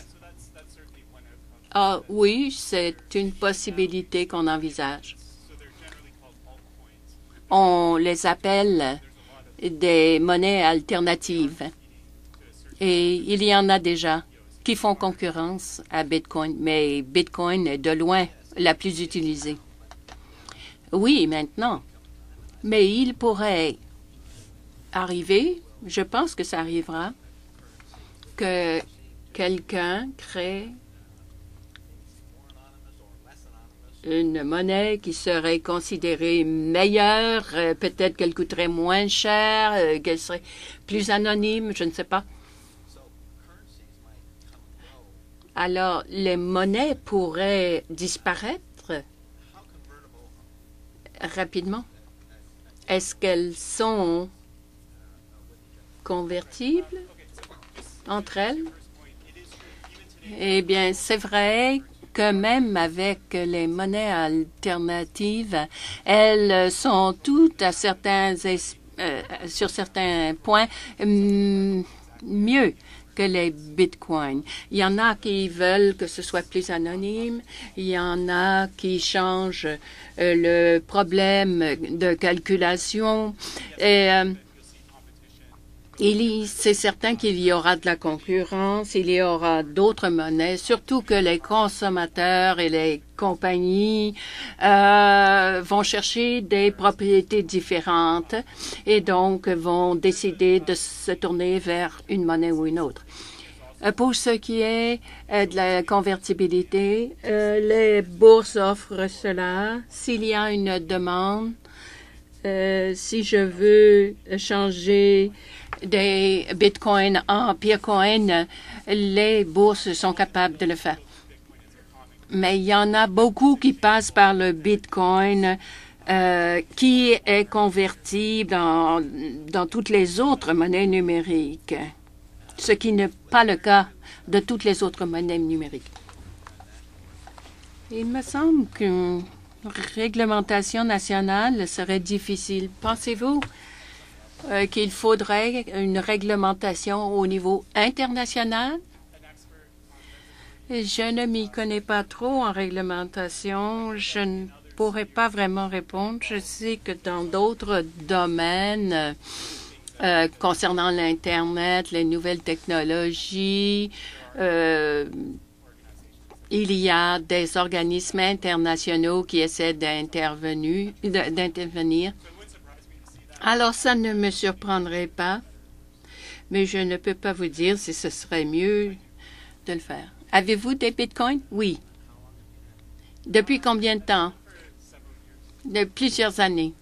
Ah oui, c'est une possibilité qu'on envisage. On les appelle des monnaies alternatives. Et il y en a déjà qui font concurrence à Bitcoin, mais Bitcoin est de loin la plus utilisée. Oui, maintenant. Mais il pourrait arriver, je pense que ça arrivera, que quelqu'un crée une monnaie qui serait considérée meilleure, peut-être qu'elle coûterait moins cher, qu'elle serait plus anonyme, je ne sais pas. Alors, les monnaies pourraient disparaître rapidement. Est-ce qu'elles sont convertibles entre elles? Eh bien, c'est vrai que même avec les monnaies alternatives, elles sont toutes à sur certains points mieux que les bitcoins. Il y en a qui veulent que ce soit plus anonyme. Il y en a qui changent le problème de calculation. Et c'est certain qu'il y aura de la concurrence, il y aura d'autres monnaies, surtout que les consommateurs et les compagnies vont chercher des propriétés différentes et donc vont décider de se tourner vers une monnaie ou une autre. Pour ce qui est de la convertibilité, les bourses offrent cela. S'il y a une demande, si je veux changer des bitcoins en Peercoin, les bourses sont capables de le faire. Mais il y en a beaucoup qui passent par le bitcoin qui est converti dans toutes les autres monnaies numériques, ce qui n'est pas le cas de toutes les autres monnaies numériques. Il me semble qu'une réglementation nationale serait difficile. Pensez-vous qu'il faudrait une réglementation au niveau international? Je ne m'y connais pas trop en réglementation. Je ne pourrais pas vraiment répondre. Je sais que dans d'autres domaines concernant l'Internet, les nouvelles technologies, il y a des organismes internationaux qui essaient d'intervenir. Alors, ça ne me surprendrait pas, mais je ne peux pas vous dire si ce serait mieux de le faire. Avez-vous des bitcoins? Oui. Depuis combien de temps? De plusieurs années.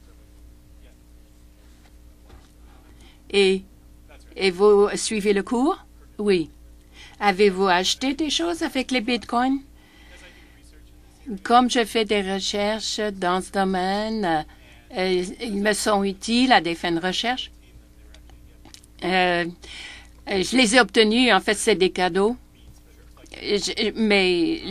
Et vous suivez le cours? Oui. Avez-vous acheté des choses avec les bitcoins? Comme je fais des recherches dans ce domaine, ils me sont utiles à des fins de recherche. Je les ai obtenus. En fait, c'est des cadeaux. Mais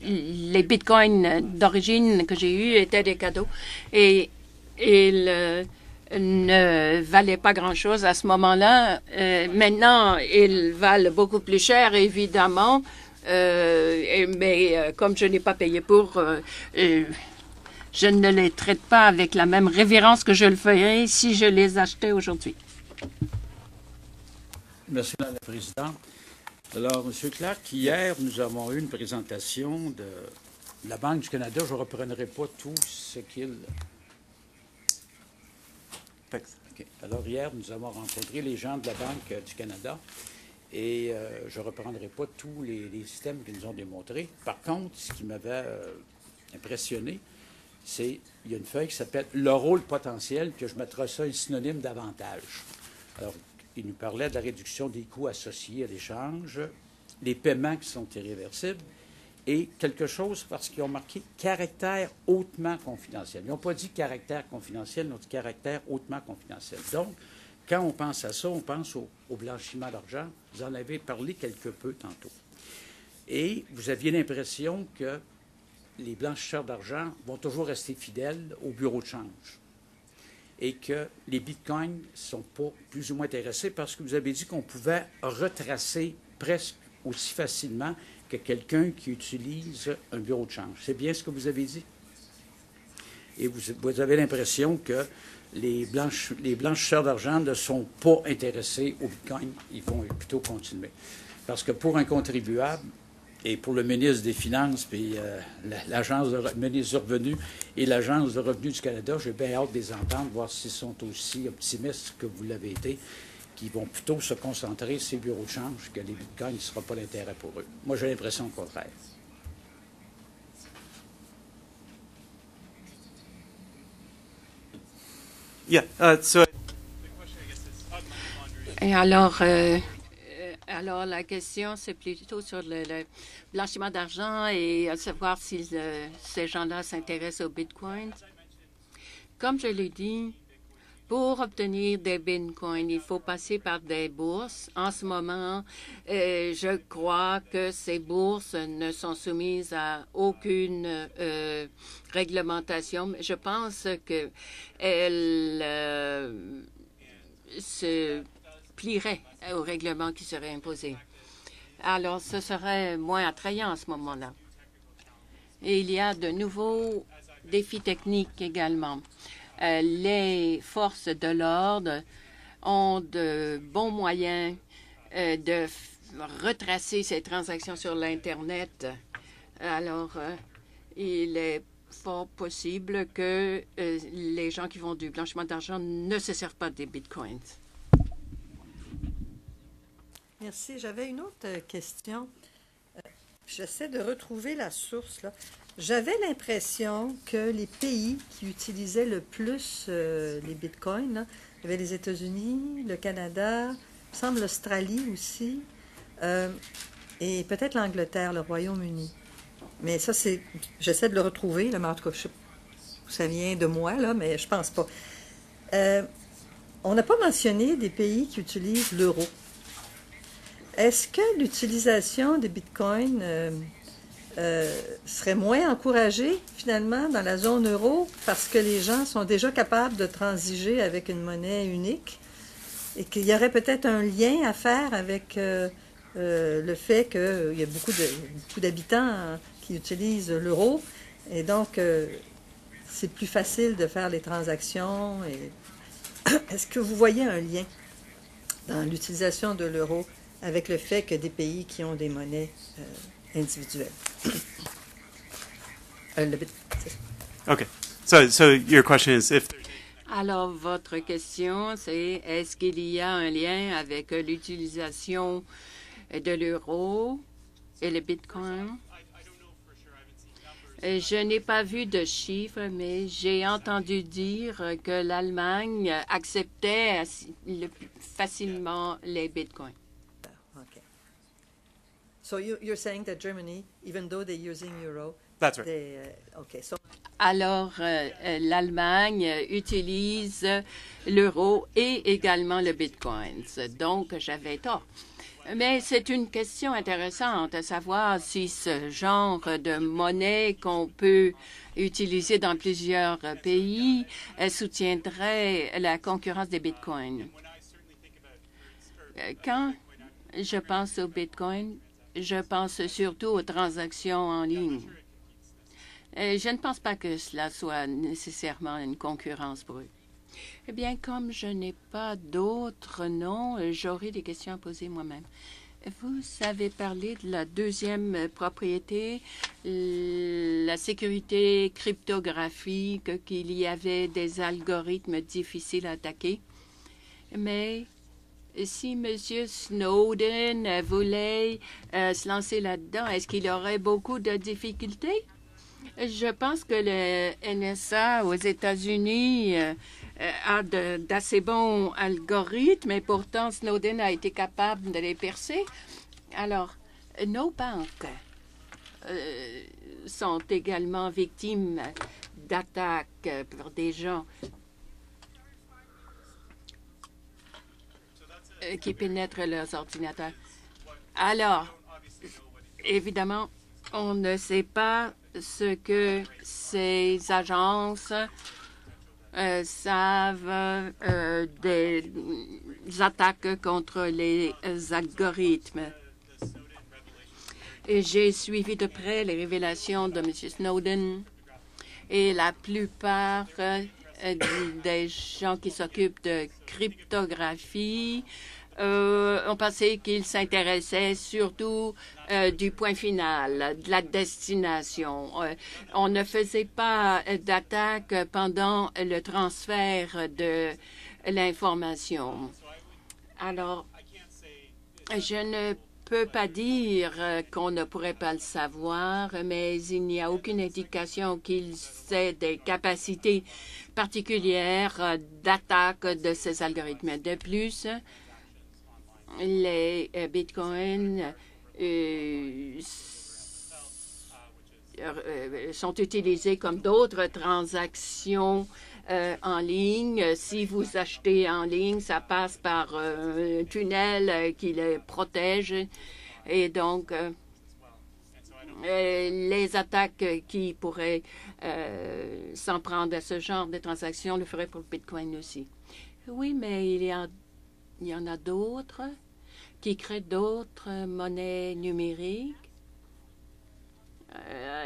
les bitcoins d'origine que j'ai eus étaient des cadeaux. Et ils ne valaient pas grand-chose à ce moment-là. Maintenant, ils valent beaucoup plus cher, évidemment. Mais comme je n'ai pas payé pour, je ne les traite pas avec la même révérence que je le ferais si je les achetais aujourd'hui. Merci, Madame la Présidente. Alors, M. Clark, hier, nous avons eu une présentation de la Banque du Canada. Je ne reprendrai pas tout ce qu'il... Okay. Alors, hier, nous avons rencontré les gens de la Banque du Canada et je ne reprendrai pas tous les systèmes qu'ils nous ont démontrés. Par contre, ce qui m'avait impressionné, c'est il y a une feuille qui s'appelle « Le rôle potentiel », que je mettrai ça un synonyme d'avantage. Alors, il nous parlait de la réduction des coûts associés à l'échange, les paiements qui sont irréversibles et quelque chose parce qu'ils ont marqué caractère hautement confidentiel. Ils n'ont pas dit caractère confidentiel, ils ont dit caractère hautement confidentiel. Donc, quand on pense à ça, on pense au blanchiment d'argent. Vous en avez parlé quelque peu tantôt. Et vous aviez l'impression que les blanchisseurs d'argent vont toujours rester fidèles au bureau de change et que les bitcoins ne sont pas plus ou moins intéressés parce que vous avez dit qu'on pouvait retracer presque aussi facilement que quelqu'un qui utilise un bureau de change. C'est bien ce que vous avez dit? Et vous avez l'impression que les blanchisseurs d'argent ne sont pas intéressés au bitcoin, ils vont plutôt continuer. Parce que pour un contribuable, et pour le ministre des Finances, puis le ministre du Revenu et l'Agence de revenus du Canada, j'ai bien hâte de les entendre, voir s'ils sont aussi optimistes que vous l'avez été, qui vont plutôt se concentrer sur ces bureaux de change, que les bitcoins ne seront pas d'intérêt pour eux. Moi, j'ai l'impression au contraire. Yeah, Et alors, la question, c'est plutôt sur le blanchiment d'argent et à savoir si ces gens-là s'intéressent aux bitcoins. Comme je l'ai dit, pour obtenir des bitcoins, il faut passer par des bourses. En ce moment, je crois que ces bourses ne sont soumises à aucune réglementation. Mais je pense qu'elles se plieraient au règlement qui serait imposé. Alors, ce serait moins attrayant à ce moment-là. Et il y a de nouveaux défis techniques également. Les forces de l'ordre ont de bons moyens de retracer ces transactions sur l'Internet. Alors, il est fort possible que les gens qui font du blanchiment d'argent ne se servent pas des bitcoins. Merci. J'avais une autre question. J'essaie de retrouver la source, là. J'avais l'impression que les pays qui utilisaient le plus les bitcoins, là, il y avait les États-Unis, le Canada, il me semble l'Australie aussi, et peut-être l'Angleterre, le Royaume-Uni. Mais ça, c'est... J'essaie de le retrouver, là, mais en tout cas, ça vient de moi, là, mais je pense pas. On n'a pas mentionné des pays qui utilisent l'euro. Est-ce que l'utilisation des bitcoins serait moins encouragée, finalement, dans la zone euro, parce que les gens sont déjà capables de transiger avec une monnaie unique et qu'il y aurait peut-être un lien à faire avec le fait qu'il y a beaucoup d'habitants qui utilisent l'euro et donc c'est plus facile de faire les transactions. Est-ce que vous voyez un lien dans l'utilisation de l'euro avec le fait que des pays qui ont des monnaies individuelles? Okay. So your question is if Alors, votre question, c'est est-ce qu'il y a un lien avec l'utilisation de l'euro et le bitcoin? Je n'ai pas vu de chiffres, mais j'ai entendu dire que l'Allemagne acceptait facilement les bitcoins. Okay. So you're saying that Germany, even though they're using euro, That's right. they okay. So Alors, l'Allemagne utilise l'euro et également le bitcoin. Donc, j'avais tort. Mais c'est une question intéressante à savoir si ce genre de monnaie qu'on peut utiliser dans plusieurs pays soutiendrait la concurrence des bitcoins. Quand je pense au bitcoin, je pense surtout aux transactions en ligne. Je ne pense pas que cela soit nécessairement une concurrence pour eux. Eh bien, comme je n'ai pas d'autres noms, j'aurai des questions à poser moi-même. Vous avez parlé de la deuxième propriété, la sécurité cryptographique, qu'il y avait des algorithmes difficiles à attaquer. Mais si M. Snowden voulait se lancer là-dedans, est-ce qu'il aurait beaucoup de difficultés? Je pense que le NSA aux États-Unis a d'assez bons algorithmes et pourtant Snowden a été capable de les percer. Alors, nos banques sont également victimes d'attaques par des gens qui pénètrent leurs ordinateurs. Alors, évidemment, on ne sait pas ce que ces agences savent des attaques contre les algorithmes. Et j'ai suivi de près les révélations de M. Snowden et la plupart des gens qui s'occupent de cryptographie ont pensé qu'il s'intéressait surtout du point final, de la destination. On ne faisait pas d'attaque pendant le transfert de l'information. Alors, je ne peux pas dire qu'on ne pourrait pas le savoir, mais il n'y a aucune indication qu'il ait des capacités particulières d'attaque de ces algorithmes. De plus, les bitcoins sont utilisés comme d'autres transactions en ligne. Si vous achetez en ligne, ça passe par un tunnel qui les protège. Et donc, les attaques qui pourraient s'en prendre à ce genre de transactions le feraient pour le bitcoin aussi. Oui, mais il y en a d'autres qui créent d'autres monnaies numériques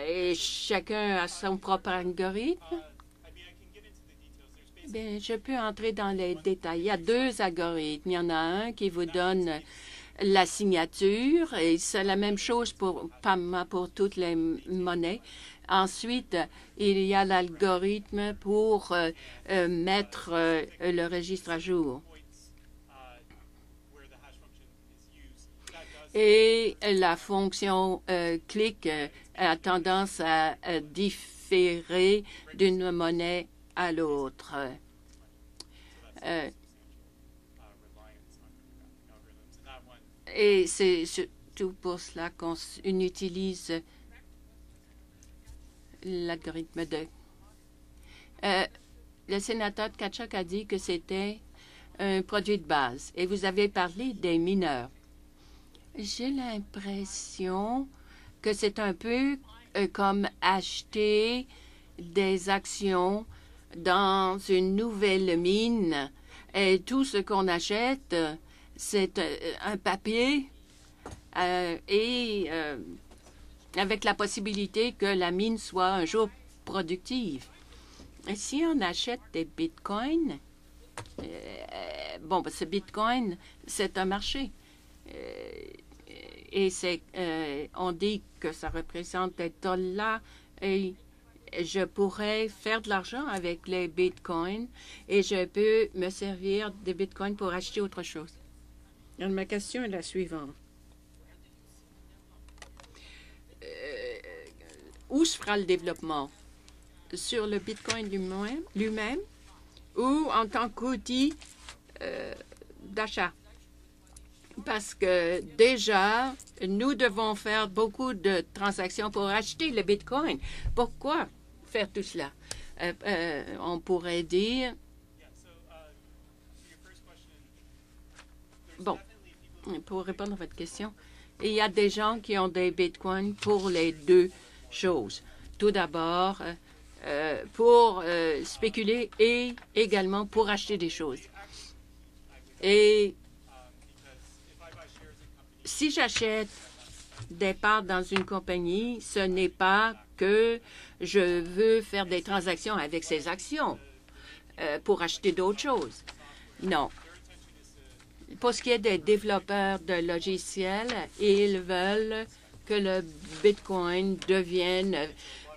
et chacun a son propre algorithme. Bien, je peux entrer dans les détails. Il y a deux algorithmes. Il y en a un qui vous donne la signature et c'est la même chose pour toutes les monnaies. Ensuite, il y a l'algorithme pour mettre le registre à jour. Et la fonction clic a tendance à différer d'une monnaie à l'autre. Et c'est surtout pour cela qu'on utilise l'algorithme de... le sénateur Tkachuk a dit que c'était un produit de base. Et vous avez parlé des mineurs. J'ai l'impression que c'est un peu comme acheter des actions dans une nouvelle mine. Et tout ce qu'on achète, c'est un papier et avec la possibilité que la mine soit un jour productive. Et si on achète des bitcoins, ce bitcoin, c'est un marché. Et on dit que ça représente des dollars et je pourrais faire de l'argent avec les bitcoins et je peux me servir des bitcoins pour acheter autre chose. Alors, ma question est la où se fera le développement? Sur le Bitcoin lui-même ou en tant qu'outil d'achat? Parce que déjà, nous devons faire beaucoup de transactions pour acheter le Bitcoin. Pourquoi faire tout cela? On pourrait dire... Bon, pour répondre à votre question, il y a des gens qui ont des Bitcoins pour les deux choses. Tout d'abord, pour spéculer et également pour acheter des choses. Et si j'achète des parts dans une compagnie, ce n'est pas que je veux faire des transactions avec ces actions pour acheter d'autres choses. Non. Pour ce qui est des développeurs de logiciels, ils veulent que le Bitcoin devienne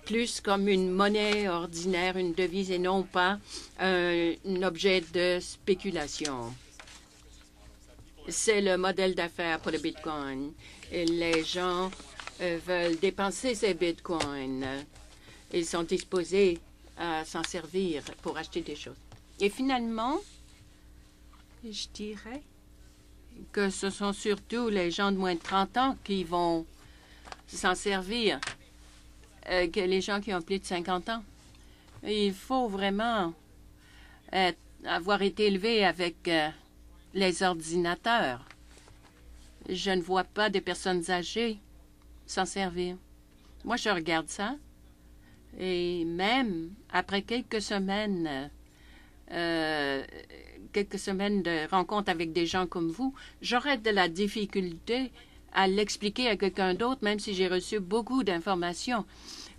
plus comme une monnaie ordinaire, une devise, et non pas un objet de spéculation. C'est le modèle d'affaires pour le Bitcoin. Et les gens veulent dépenser ces Bitcoins. Ils sont disposés à s'en servir pour acheter des choses. Et finalement, je dirais que ce sont surtout les gens de moins de 30 ans qui vont s'en servir que les gens qui ont plus de 50 ans. Il faut vraiment avoir été élevé avec les ordinateurs. Je ne vois pas des personnes âgées s'en servir. Moi, je regarde ça et même après quelques semaines de rencontres avec des gens comme vous, j'aurais de la difficulté à l'expliquer à quelqu'un d'autre, même si j'ai reçu beaucoup d'informations.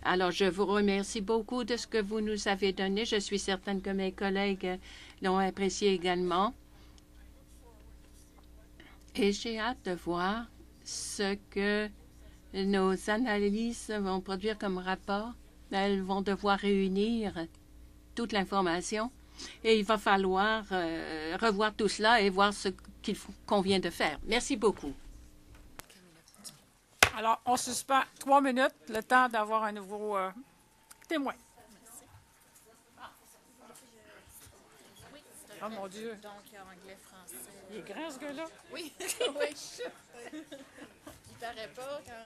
Alors, je vous remercie beaucoup de ce que vous nous avez donné. Je suis certaine que mes collègues l'ont apprécié également. Et j'ai hâte de voir ce que nos analyses vont produire comme rapport. Elles vont devoir réunir toute l'information et il va falloir revoir tout cela et voir ce qu'il convient de faire. Merci beaucoup. Alors, on suspend 3 minutes, le temps d'avoir un nouveau témoin. Oh mon Dieu. Donc, anglais, français. Il est grand, ce gars-là? Oui, oui. Il paraît pas quand...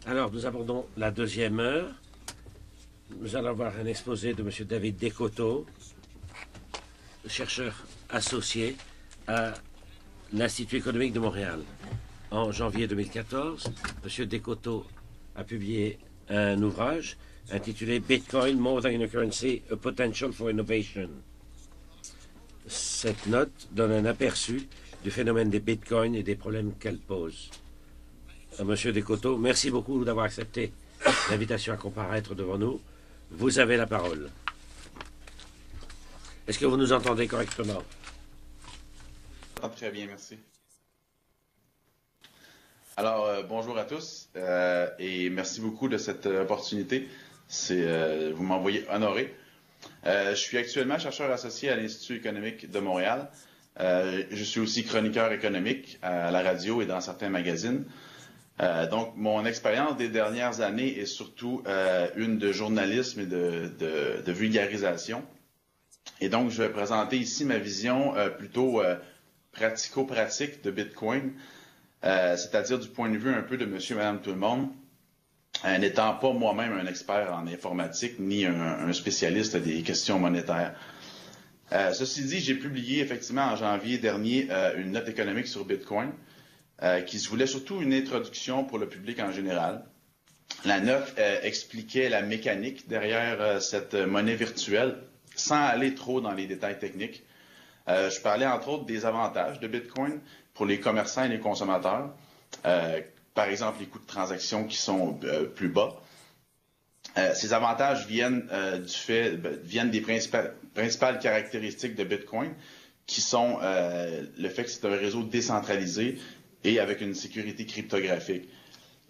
Alors, nous abordons la deuxième heure. Nous allons avoir un exposé de M. David Descoteaux, chercheur associé à l'Institut économique de Montréal. En janvier 2014, M. Descoteaux a publié un ouvrage intitulé Bitcoin, More Than a Currency, A Potential for Innovation. Cette note donne un aperçu du phénomène des bitcoins et des problèmes qu'elle pose. Monsieur Descoteaux, merci beaucoup d'avoir accepté l'invitation à comparaître devant nous. Vous avez la parole. Est-ce que vous nous entendez correctement? Très bien, merci. Alors, bonjour à tous et merci beaucoup de cette opportunité. Vous m'envoyez honoré. Je suis actuellement chercheur associé à l'Institut économique de Montréal. Je suis aussi chroniqueur économique à la radio et dans certains magazines. Donc, mon expérience des dernières années est surtout une de journalisme et de vulgarisation. Et donc, je vais présenter ici ma vision plutôt pratico-pratique de Bitcoin, c'est-à-dire du point de vue un peu de monsieur, madame, tout le monde, n'étant pas moi-même un expert en informatique ni un spécialiste des questions monétaires. Ceci dit, j'ai publié effectivement en janvier dernier une note économique sur Bitcoin qui se voulait surtout une introduction pour le public en général. La note expliquait la mécanique derrière cette monnaie virtuelle sans aller trop dans les détails techniques. Je parlais entre autres des avantages de Bitcoin pour les commerçants et les consommateurs. Par exemple, les coûts de transaction qui sont plus bas. Ces avantages viennent des principales caractéristiques de Bitcoin, qui sont le fait que c'est un réseau décentralisé et avec une sécurité cryptographique.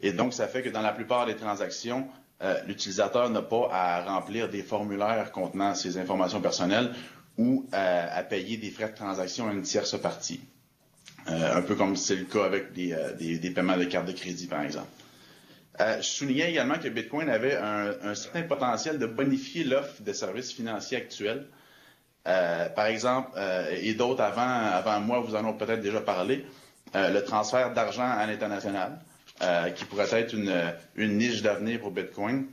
Et donc, ça fait que dans la plupart des transactions, l'utilisateur n'a pas à remplir des formulaires contenant ses informations personnelles ou à payer des frais de transaction à une tierce partie. Un peu comme c'est le cas avec des paiements de cartes de crédit, par exemple. Je soulignais également que Bitcoin avait un certain potentiel de bonifier l'offre de services financiers actuels. Par exemple, et d'autres avant moi, vous en avez peut-être déjà parlé, le transfert d'argent à l'international, qui pourrait être une niche d'avenir pour Bitcoin,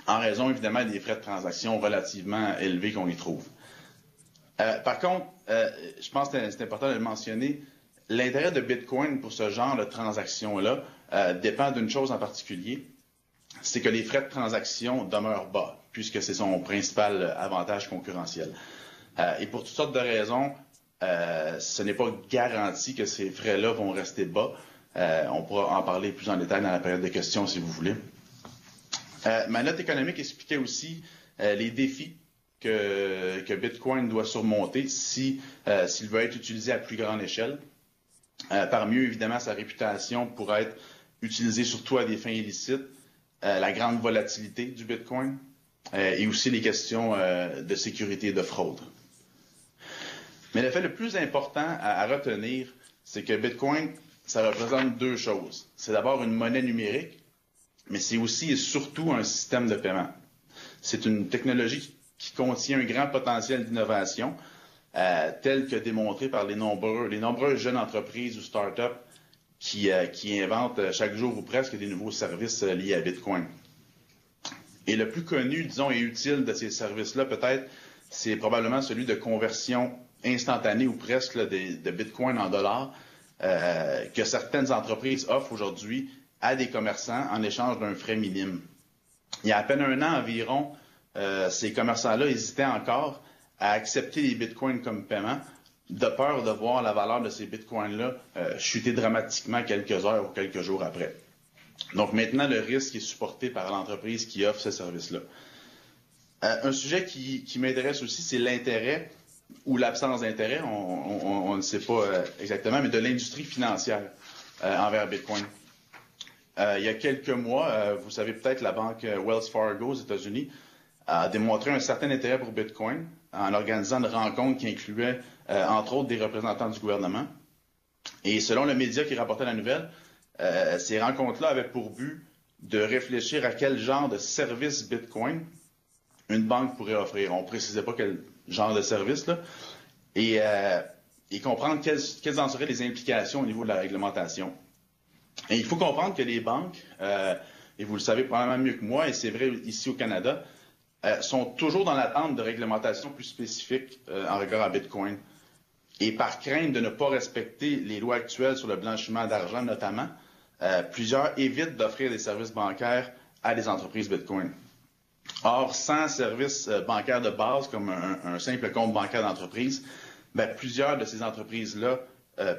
en raison évidemment des frais de transaction relativement élevés qu'on y trouve. Par contre, je pense que c'est important de le mentionner, l'intérêt de Bitcoin pour ce genre de transaction-là dépend d'une chose en particulier, c'est que les frais de transaction demeurent bas, puisque c'est son principal avantage concurrentiel. Et pour toutes sortes de raisons, ce n'est pas garanti que ces frais-là vont rester bas. On pourra en parler plus en détail dans la période de questions si vous voulez. Ma note économique expliquait aussi les défis que Bitcoin doit surmonter s'il veut être utilisé à plus grande échelle. Parmi eux, évidemment, sa réputation pour être utilisée surtout à des fins illicites, la grande volatilité du Bitcoin et aussi les questions de sécurité et de fraude. Mais le fait le plus important à retenir, c'est que Bitcoin, ça représente deux choses. C'est d'abord une monnaie numérique, mais c'est aussi et surtout un système de paiement. C'est une technologie qui contient un grand potentiel d'innovation, tel que démontré par les nombreuses jeunes entreprises ou start-up qui inventent chaque jour ou presque des nouveaux services liés à Bitcoin. Et le plus connu, disons, et utile de ces services-là, peut-être, c'est probablement celui de conversion instantanée ou presque là, de Bitcoin en dollars que certaines entreprises offrent aujourd'hui à des commerçants en échange d'un frais minime. Il y a à peine un an environ, ces commerçants-là hésitaient encore à accepter les bitcoins comme paiement, de peur de voir la valeur de ces bitcoins-là chuter dramatiquement quelques heures ou quelques jours après. Donc maintenant, le risque est supporté par l'entreprise qui offre ce service-là. Un sujet qui m'intéresse aussi, c'est l'intérêt ou l'absence d'intérêt, on ne sait pas exactement, mais de l'industrie financière envers Bitcoin. Il y a quelques mois, vous savez peut-être, la banque Wells Fargo aux États-Unis a démontré un certain intérêt pour Bitcoin en organisant une rencontre qui incluait, entre autres, des représentants du gouvernement. Et selon le média qui rapportait la nouvelle, ces rencontres-là avaient pour but de réfléchir à quel genre de service Bitcoin une banque pourrait offrir. On ne précisait pas quel genre de service, là, et comprendre quelles en seraient les implications au niveau de la réglementation. Et il faut comprendre que les banques, et vous le savez probablement mieux que moi, et c'est vrai ici au Canada, sont toujours dans l'attente de réglementations plus spécifiques en regard à Bitcoin. Et par crainte de ne pas respecter les lois actuelles sur le blanchiment d'argent notamment, plusieurs évitent d'offrir des services bancaires à des entreprises Bitcoin. Or, sans service bancaire de base, comme un simple compte bancaire d'entreprise, plusieurs de ces entreprises-là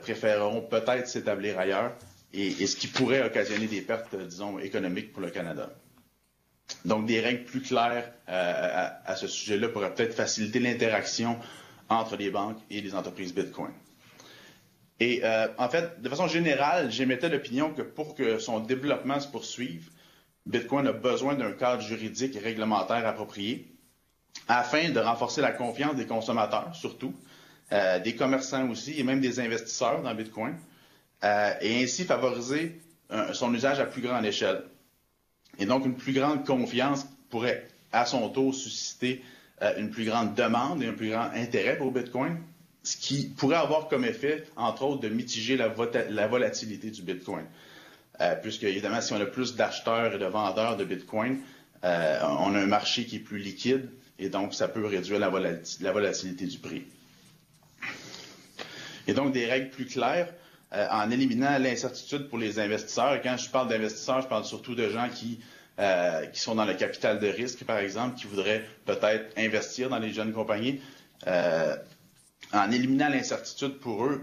préféreront peut-être s'établir ailleurs, et ce qui pourrait occasionner des pertes, disons, économiques pour le Canada. Donc, des règles plus claires à ce sujet-là pourraient peut-être faciliter l'interaction entre les banques et les entreprises Bitcoin. Et en fait, de façon générale, j'émettais l'opinion que pour que son développement se poursuive, Bitcoin a besoin d'un cadre juridique et réglementaire approprié afin de renforcer la confiance des consommateurs, surtout, des commerçants aussi, et même des investisseurs dans Bitcoin, et ainsi favoriser son usage à plus grande échelle. Et donc, une plus grande confiance pourrait, à son tour, susciter une plus grande demande et un plus grand intérêt pour Bitcoin, ce qui pourrait avoir comme effet, entre autres, de mitiger la volatilité du Bitcoin. Puisque, évidemment, si on a plus d'acheteurs et de vendeurs de Bitcoin, on a un marché qui est plus liquide, et donc ça peut réduire la volatilité du prix. Et donc, des règles plus claires, en éliminant l'incertitude pour les investisseurs. Et quand je parle d'investisseurs, je parle surtout de gens qui sont dans le capital de risque, par exemple, qui voudraient peut-être investir dans les jeunes compagnies. En éliminant l'incertitude pour eux,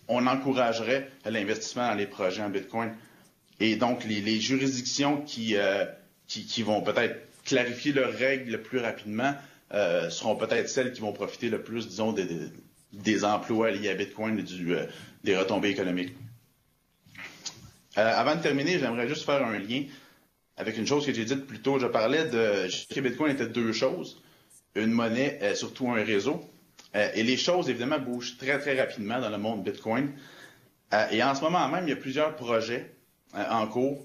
on encouragerait l'investissement dans les projets en Bitcoin. Et donc, les juridictions qui vont peut-être clarifier leurs règles le plus rapidement seront peut-être celles qui vont profiter le plus, disons, des emplois liés à Bitcoin et des retombées économiques. Avant de terminer, j'aimerais juste faire un lien avec une chose que j'ai dite plus tôt. Je parlais que Bitcoin était deux choses, une monnaie, surtout un réseau. Et les choses, évidemment, bougent très, très rapidement dans le monde Bitcoin. Et en ce moment même, il y a plusieurs projets en cours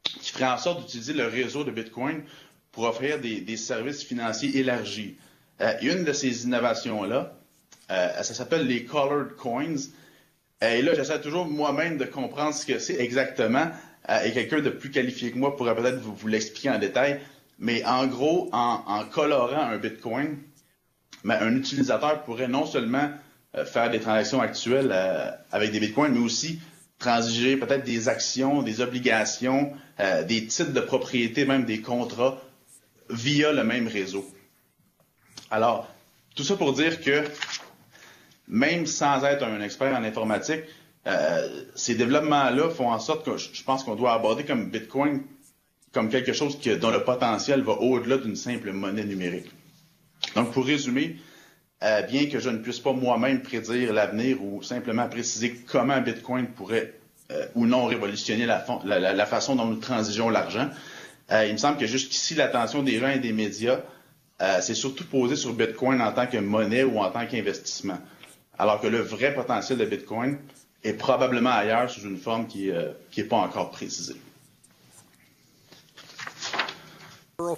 qui feraient en sorte d'utiliser le réseau de Bitcoin pour offrir des services financiers élargis. Une de ces innovations-là, ça s'appelle les Colored Coins. Et là, j'essaie toujours moi-même de comprendre ce que c'est exactement. Et quelqu'un de plus qualifié que moi pourrait peut-être vous l'expliquer en détail. Mais en gros, en colorant un Bitcoin, un utilisateur pourrait non seulement faire des transactions actuelles avec des Bitcoins, mais aussi transiger peut-être des actions, des obligations, des titres de propriété, même des contrats, via le même réseau. Alors, tout ça pour dire que même sans être un expert en informatique, ces développements-là font en sorte que je pense qu'on doit aborder comme Bitcoin comme quelque chose dont le potentiel va au-delà d'une simple monnaie numérique. Donc, pour résumer, bien que je ne puisse pas moi-même prédire l'avenir ou simplement préciser comment Bitcoin pourrait ou non révolutionner la façon dont nous transigeons l'argent, il me semble que jusqu'ici, l'attention des gens et des médias s'est surtout posée sur Bitcoin en tant que monnaie ou en tant qu'investissement. Alors que le vrai potentiel de Bitcoin est probablement ailleurs sous une forme qui n'est pas encore précisée. Vous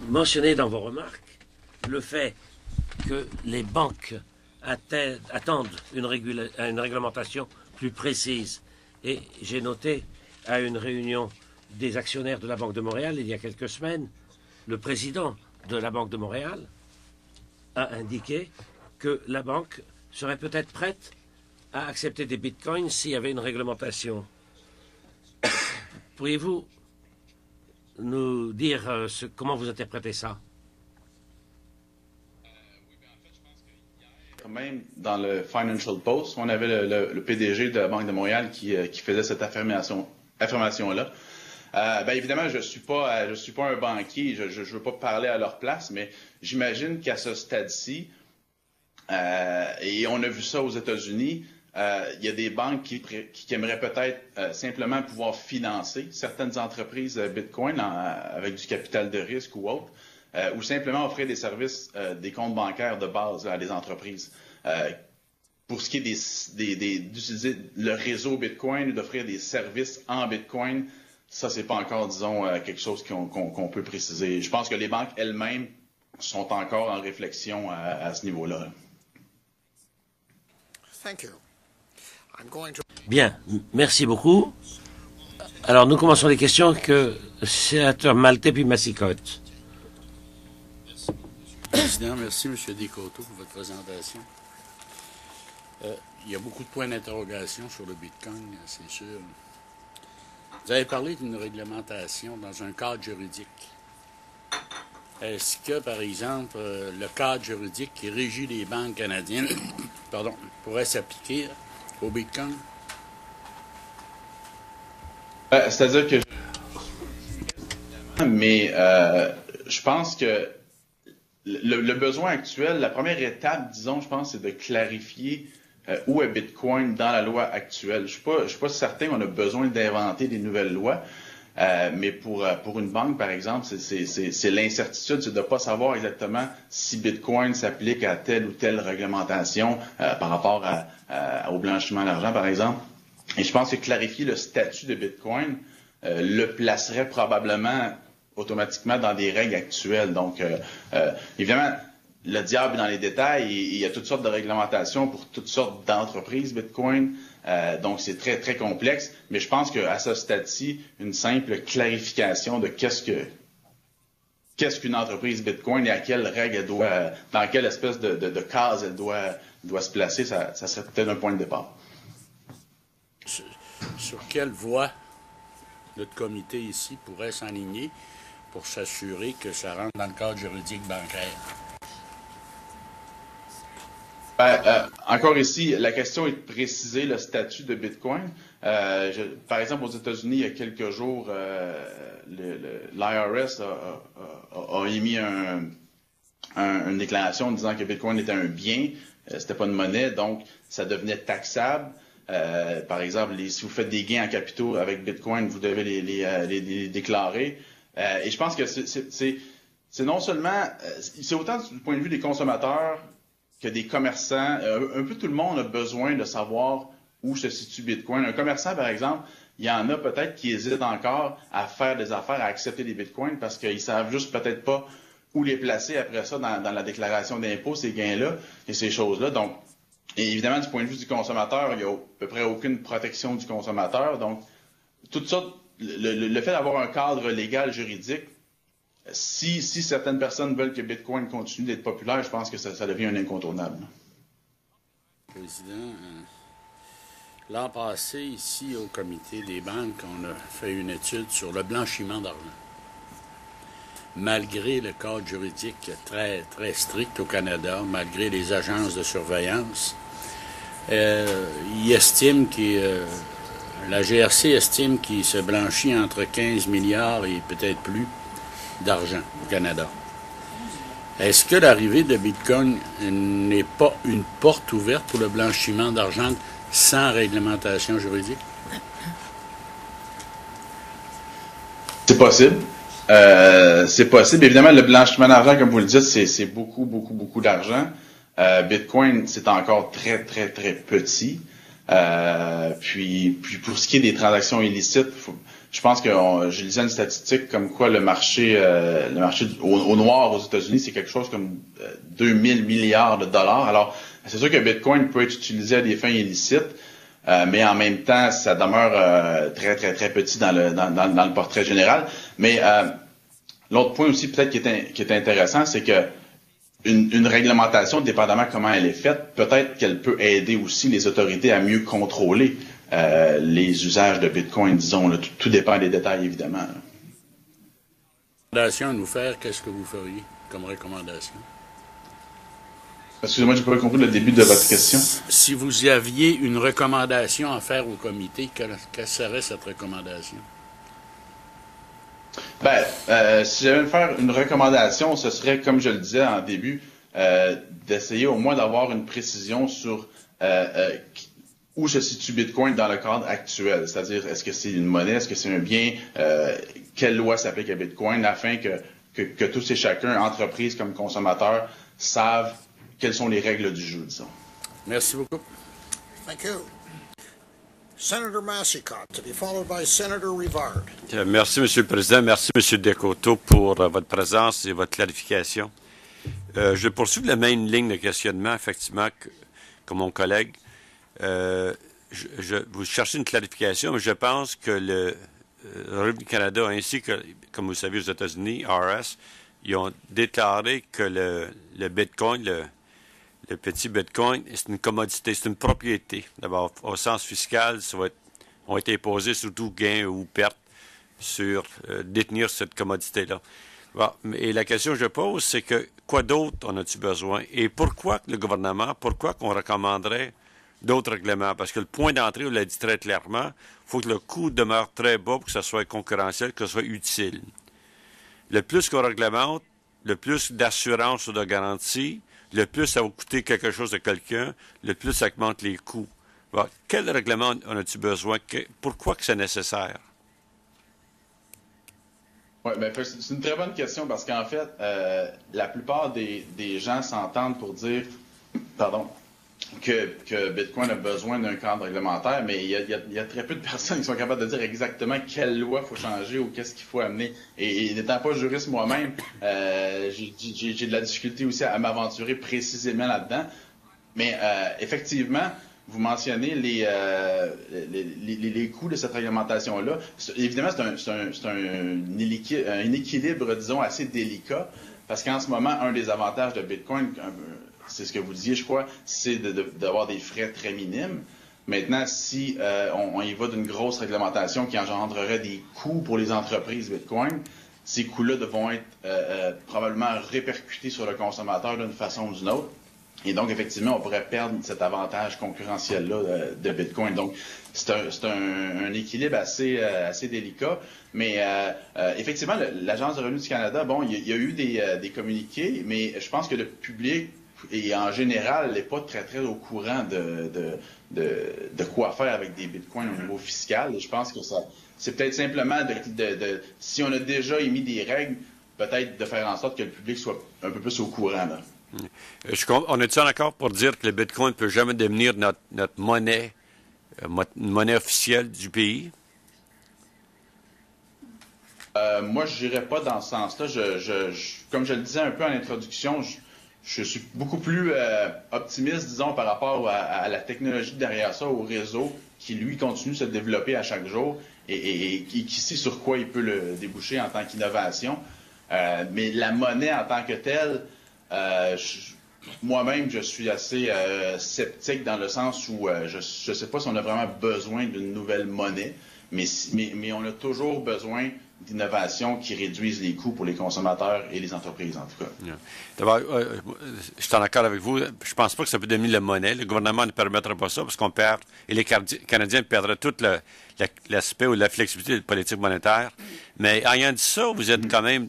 mentionnez dans vos remarques le fait que les banques attendent une réglementation plus précise. Et j'ai noté à une réunion des actionnaires de la Banque de Montréal il y a quelques semaines, le président de la Banque de Montréal a indiqué que la banque serait peut-être prête à accepter des bitcoins s'il y avait une réglementation. Pourriez-vous nous dire comment vous interprétez ça? Même dans le Financial Post, on avait le PDG de la Banque de Montréal qui faisait cette affirmation-là. Évidemment, je suis pas un banquier, je veux pas parler à leur place, mais j'imagine qu'à ce stade-ci, et on a vu ça aux États-Unis, il y a des banques qui aimeraient peut-être simplement pouvoir financer certaines entreprises Bitcoin avec du capital de risque ou autre, ou simplement offrir des services, des comptes bancaires de base à des entreprises. Pour ce qui est d'utiliser le réseau Bitcoin ou d'offrir des services en Bitcoin, ça, c'est pas encore, disons, quelque chose qu'on peut préciser. Je pense que les banques elles-mêmes sont encore en réflexion à ce niveau-là. Bien, merci beaucoup. Alors, nous commençons les questions avec le sénateur Maltais puis Massicotte. Président, merci M. Descoteaux pour votre présentation. Il y a beaucoup de points d'interrogation sur le Bitcoin, c'est sûr. Vous avez parlé d'une réglementation dans un cadre juridique. Est-ce que, par exemple, le cadre juridique qui régit les banques canadiennes pourrait s'appliquer au Bitcoin? C'est-à-dire que... Mais je pense que le besoin actuel, la première étape, disons, je pense, c'est de clarifier où est Bitcoin dans la loi actuelle. Je suis pas certain qu'on a besoin d'inventer des nouvelles lois, mais pour une banque, par exemple, c'est l'incertitude, c'est de ne pas savoir exactement si Bitcoin s'applique à telle ou telle réglementation par rapport au blanchiment d'argent, par exemple. Et je pense que clarifier le statut de Bitcoin le placerait probablement automatiquement dans des règles actuelles. Donc, évidemment, le diable est dans les détails et il y a toutes sortes de réglementations pour toutes sortes d'entreprises Bitcoin. Donc, c'est très, très complexe. Mais je pense qu'à ce stade-ci, une simple clarification de qu'est-ce qu'une entreprise Bitcoin et à quelle règle elle doit, dans quelle espèce de case elle doit se placer, ça serait peut-être un point de départ. Sur quelle voie notre comité ici pourrait s'enligner pour s'assurer que ça rentre dans le cadre juridique bancaire? Encore ici, la question est de préciser le statut de Bitcoin. Par exemple, aux États-Unis, il y a quelques jours, l'IRS a émis une déclaration disant que Bitcoin était un bien, c'était pas une monnaie, donc ça devenait taxable. Par exemple, si vous faites des gains en capitaux avec Bitcoin, vous devez les déclarer. Et je pense que c'est non seulement, c'est autant du point de vue des consommateurs que des commerçants. Un peu tout le monde a besoin de savoir où se situe Bitcoin. Un commerçant, par exemple, il y en a peut-être qui hésitent encore à faire des affaires, à accepter des Bitcoins parce qu'ils savent juste peut-être pas où les placer après ça dans la déclaration d'impôt, ces gains-là et ces choses-là. Donc, et évidemment, du point de vue du consommateur, il n'y a à peu près aucune protection du consommateur. Donc, tout ça, le fait d'avoir un cadre légal, juridique, si certaines personnes veulent que Bitcoin continue d'être populaire, je pense que ça devient un incontournable. Président, l'an passé, ici, au comité des banques, on a fait une étude sur le blanchiment d'argent. Malgré le cadre juridique très, très strict au Canada, malgré les agences de surveillance, la GRC estime qu'il se blanchit entre 15 milliards et peut-être plus d'argent au Canada. Est-ce que l'arrivée de Bitcoin n'est pas une porte ouverte pour le blanchiment d'argent sans réglementation juridique? C'est possible. C'est possible. Évidemment, le blanchiment d'argent, comme vous le dites, c'est beaucoup, beaucoup, beaucoup d'argent. Bitcoin, c'est encore très, très, très petit. Puis pour ce qui est des transactions illicites, je pense que je lisais une statistique comme quoi le marché au noir aux États-Unis, c'est quelque chose comme 2000 milliards de dollars. Alors, c'est sûr que Bitcoin peut être utilisé à des fins illicites, mais en même temps, ça demeure très, très, très petit dans le portrait général. Mais l'autre point aussi peut-être qui est intéressant, c'est que une réglementation, dépendamment comment elle est faite, peut-être qu'elle peut aider aussi les autorités à mieux contrôler les usages de Bitcoin, disons. Là, tout dépend des détails, évidemment. Recommandation à nous faire, qu'est-ce que vous feriez comme recommandation? Excusez-moi, je n'ai pas compris le début de votre question. Si vous aviez une recommandation à faire au comité, quelle serait cette recommandation? Si j'avais à faire une recommandation, ce serait, comme je le disais en début, d'essayer au moins d'avoir une précision sur où se situe Bitcoin dans le cadre actuel. C'est-à-dire, est-ce que c'est une monnaie, est-ce que c'est un bien, quelle loi s'applique à Bitcoin, afin que tous et chacun, entreprises comme consommateurs, savent quelles sont les règles du jeu, disons. Merci beaucoup. Thank you. Senator Massicotte, to be followed by Senator Rivard. Merci, M. le Président. Merci, M. Descoteaux, pour votre présence et votre clarification. Je poursuis la même ligne de questionnement, effectivement, que mon collègue. vous cherchez une clarification, mais je pense que le Revenu Canada ainsi que, comme vous savez, aux États-Unis, RS, ils ont déclaré que le Bitcoin, le petit Bitcoin, c'est une commodité, c'est une propriété. D'abord, au sens fiscal, ont été imposés surtout gains ou pertes sur détenir cette commodité-là. Bon, et la question que je pose, c'est que quoi d'autre en as-tu besoin? Et pourquoi le gouvernement, pourquoi qu'on recommanderait d'autres règlements? Parce que le point d'entrée, on l'a dit très clairement, il faut que le coût demeure très bas pour que ça soit concurrentiel, que ce soit utile. Le plus qu'on réglemente, le plus d'assurance ou de garantie, le plus ça va coûter quelque chose à quelqu'un, le plus ça augmente les coûts. Bon, quel règlement en as-tu besoin? Pourquoi que c'est nécessaire? Oui, ben, c'est une très bonne question parce qu'en fait, la plupart des gens s'entendent pour dire, pardon, que Bitcoin a besoin d'un cadre réglementaire, mais il y a très peu de personnes qui sont capables de dire exactement quelle loi il faut changer ou qu'est-ce qu'il faut amener. Et n'étant pas juriste moi-même, j'ai de la difficulté aussi à m'aventurer précisément là-dedans. Mais effectivement, vous mentionnez les coûts de cette réglementation-là. Évidemment, c'est un équilibre, disons, assez délicat, parce qu'en ce moment, un des avantages de Bitcoin, c'est ce que vous disiez, je crois, c'est d'avoir des frais très minimes. Maintenant, si on y va d'une grosse réglementation qui engendrerait des coûts pour les entreprises Bitcoin, ces coûts-là vont être probablement répercutés sur le consommateur d'une façon ou d'une autre. Et donc, effectivement, on pourrait perdre cet avantage concurrentiel-là de Bitcoin. Donc, c'est un équilibre assez délicat. Mais effectivement, l'Agence de revenus du Canada, bon, il y a eu des communiqués, mais je pense que le public, et en général, n'est pas très, très au courant de quoi faire avec des bitcoins au niveau fiscal. Et je pense que c'est peut-être simplement si on a déjà émis des règles, peut-être de faire en sorte que le public soit un peu plus au courant, là. On est-tu en accord pour dire que le Bitcoin ne peut jamais devenir notre monnaie, une monnaie officielle du pays? Moi, je n'irais pas dans ce sens-là. Comme je le disais un peu en introduction, je suis beaucoup plus optimiste, disons, par rapport à la technologie derrière ça, au réseau, qui, lui, continue de se développer à chaque jour et qui sait sur quoi il peut le déboucher en tant qu'innovation. Mais la monnaie en tant que telle, moi-même, je suis assez sceptique dans le sens où je ne sais pas si on a vraiment besoin d'une nouvelle monnaie, mais on a toujours besoin d'innovations qui réduisent les coûts pour les consommateurs et les entreprises, en tout cas. Yeah. D'abord, je suis en accord avec vous. Je ne pense pas que ça peut devenir la monnaie. Le gouvernement ne permettra pas ça parce qu'on perd, et les Canadiens perdraient tout l'aspect ou la flexibilité de la politique monétaire. Mais ayant dit ça, vous êtes quand même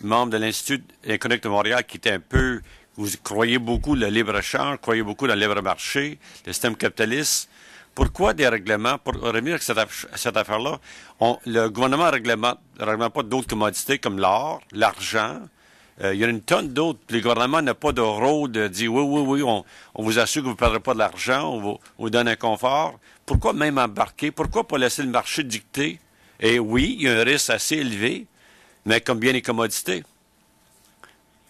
membre de l'Institut économique de Montréal qui était un peu, vous croyez beaucoup le libre-échange, croyez beaucoup dans le libre-marché, le système capitaliste. Pourquoi des règlements? Pour revenir à cette affaire-là, le gouvernement ne réglemente pas d'autres commodités comme l'or, l'argent. Il y a une tonne d'autres. Le gouvernement n'a pas de rôle de dire oui, on vous assure que vous ne perdrez pas de l'argent, on vous donne un confort. Pourquoi même embarquer? Pourquoi pas laisser le marché dicter? Et oui, il y a un risque assez élevé, mais comme bien les commodités.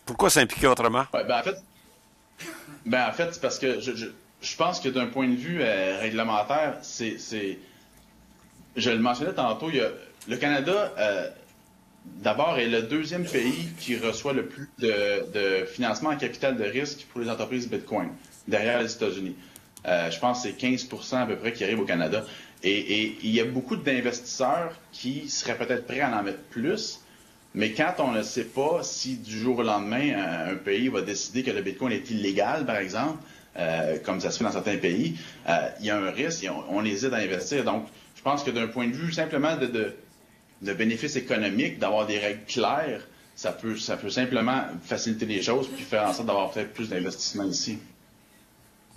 Pourquoi s'impliquer autrement? Ouais, en fait, c'est parce que je pense que d'un point de vue réglementaire, je le mentionnais tantôt, le Canada, d'abord, est le deuxième pays qui reçoit le plus de financement en capital de risque pour les entreprises Bitcoin, derrière les États-Unis. Je pense que c'est 15% à peu près qui arrivent au Canada. Et il y a beaucoup d'investisseurs qui seraient peut-être prêts à en mettre plus, mais quand on ne sait pas si du jour au lendemain, un pays va décider que le Bitcoin est illégal, par exemple, comme ça se fait dans certains pays, il y a un risque et on hésite à investir. Donc, je pense que d'un point de vue simplement de bénéfices économiques, d'avoir des règles claires, ça peut simplement faciliter les choses puis faire en sorte d'avoir peut-être plus d'investissements ici.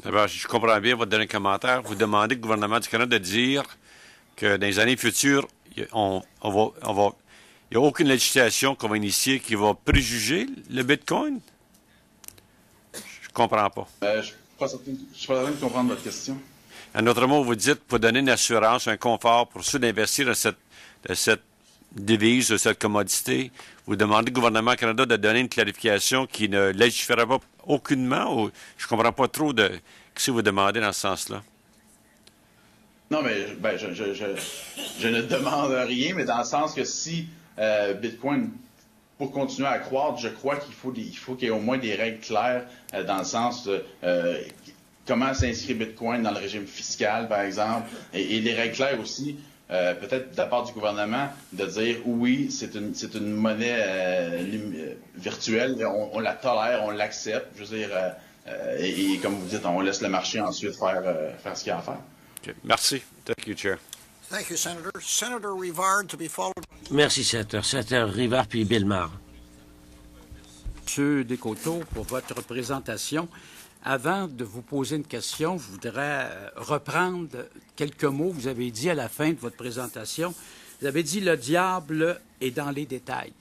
D'abord, si je comprends bien votre dernier commentaire, vous demandez au gouvernement du Canada de dire que dans les années futures, il n'y a aucune législation qu'on va initier qui va préjuger le Bitcoin? Je comprends pas. Je suis pas certain de comprendre votre question. En autre mot, vous dites pour donner une assurance, un confort pour ceux d'investir dans cette devise, de cette commodité, vous demandez au gouvernement du Canada de donner une clarification qui ne légiférerait pas aucunement, ou je comprends pas trop ce que vous demandez dans ce sens-là. Non, mais je ne demande rien, mais dans le sens que si Bitcoin, pour continuer à croître, je crois qu'il faut qu'il y ait au moins des règles claires dans le sens de comment s'inscrit Bitcoin dans le régime fiscal, par exemple, et des règles claires aussi, peut-être de la part du gouvernement, de dire oui, c'est une monnaie virtuelle, on la tolère, on l'accepte, je veux dire, et comme vous dites, on laisse le marché ensuite faire ce qu'il y a à faire. Okay. Merci. Thank you, Chair. Thank you, Senator. Senator Rivard, to be followed. Merci, sénateur. Sénateur Rivard, puis Bill Maher. Monsieur Descoteaux, pour votre présentation. Avant de vous poser une question, je voudrais reprendre quelques mots que vous avez dit à la fin de votre présentation. Vous avez dit « le diable est dans les détails ».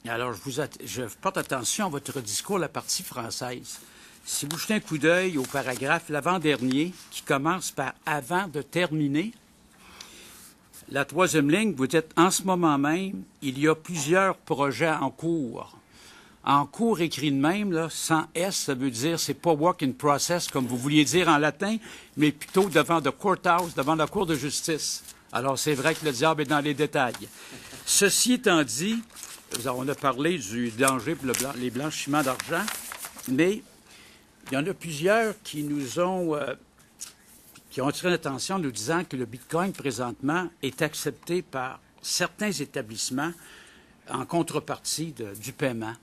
Alors, je porte attention à votre discours, la partie française. Si vous jetez un coup d'œil au paragraphe, l'avant-dernier, qui commence par « avant de terminer », la troisième ligne, vous dites « en ce moment même, il y a plusieurs projets en cours ». En cours écrit de même, là, sans S, ça veut dire c'est pas work in process, comme vous vouliez dire en latin, mais plutôt devant the courthouse, devant la cour de justice. Alors, c'est vrai que le diable est dans les détails. Ceci étant dit, on a parlé du danger pour les blanchiments d'argent, mais il y en a plusieurs qui nous ont qui ont attiré l'attention en nous disant que le Bitcoin, présentement, est accepté par certains établissements en contrepartie du paiement.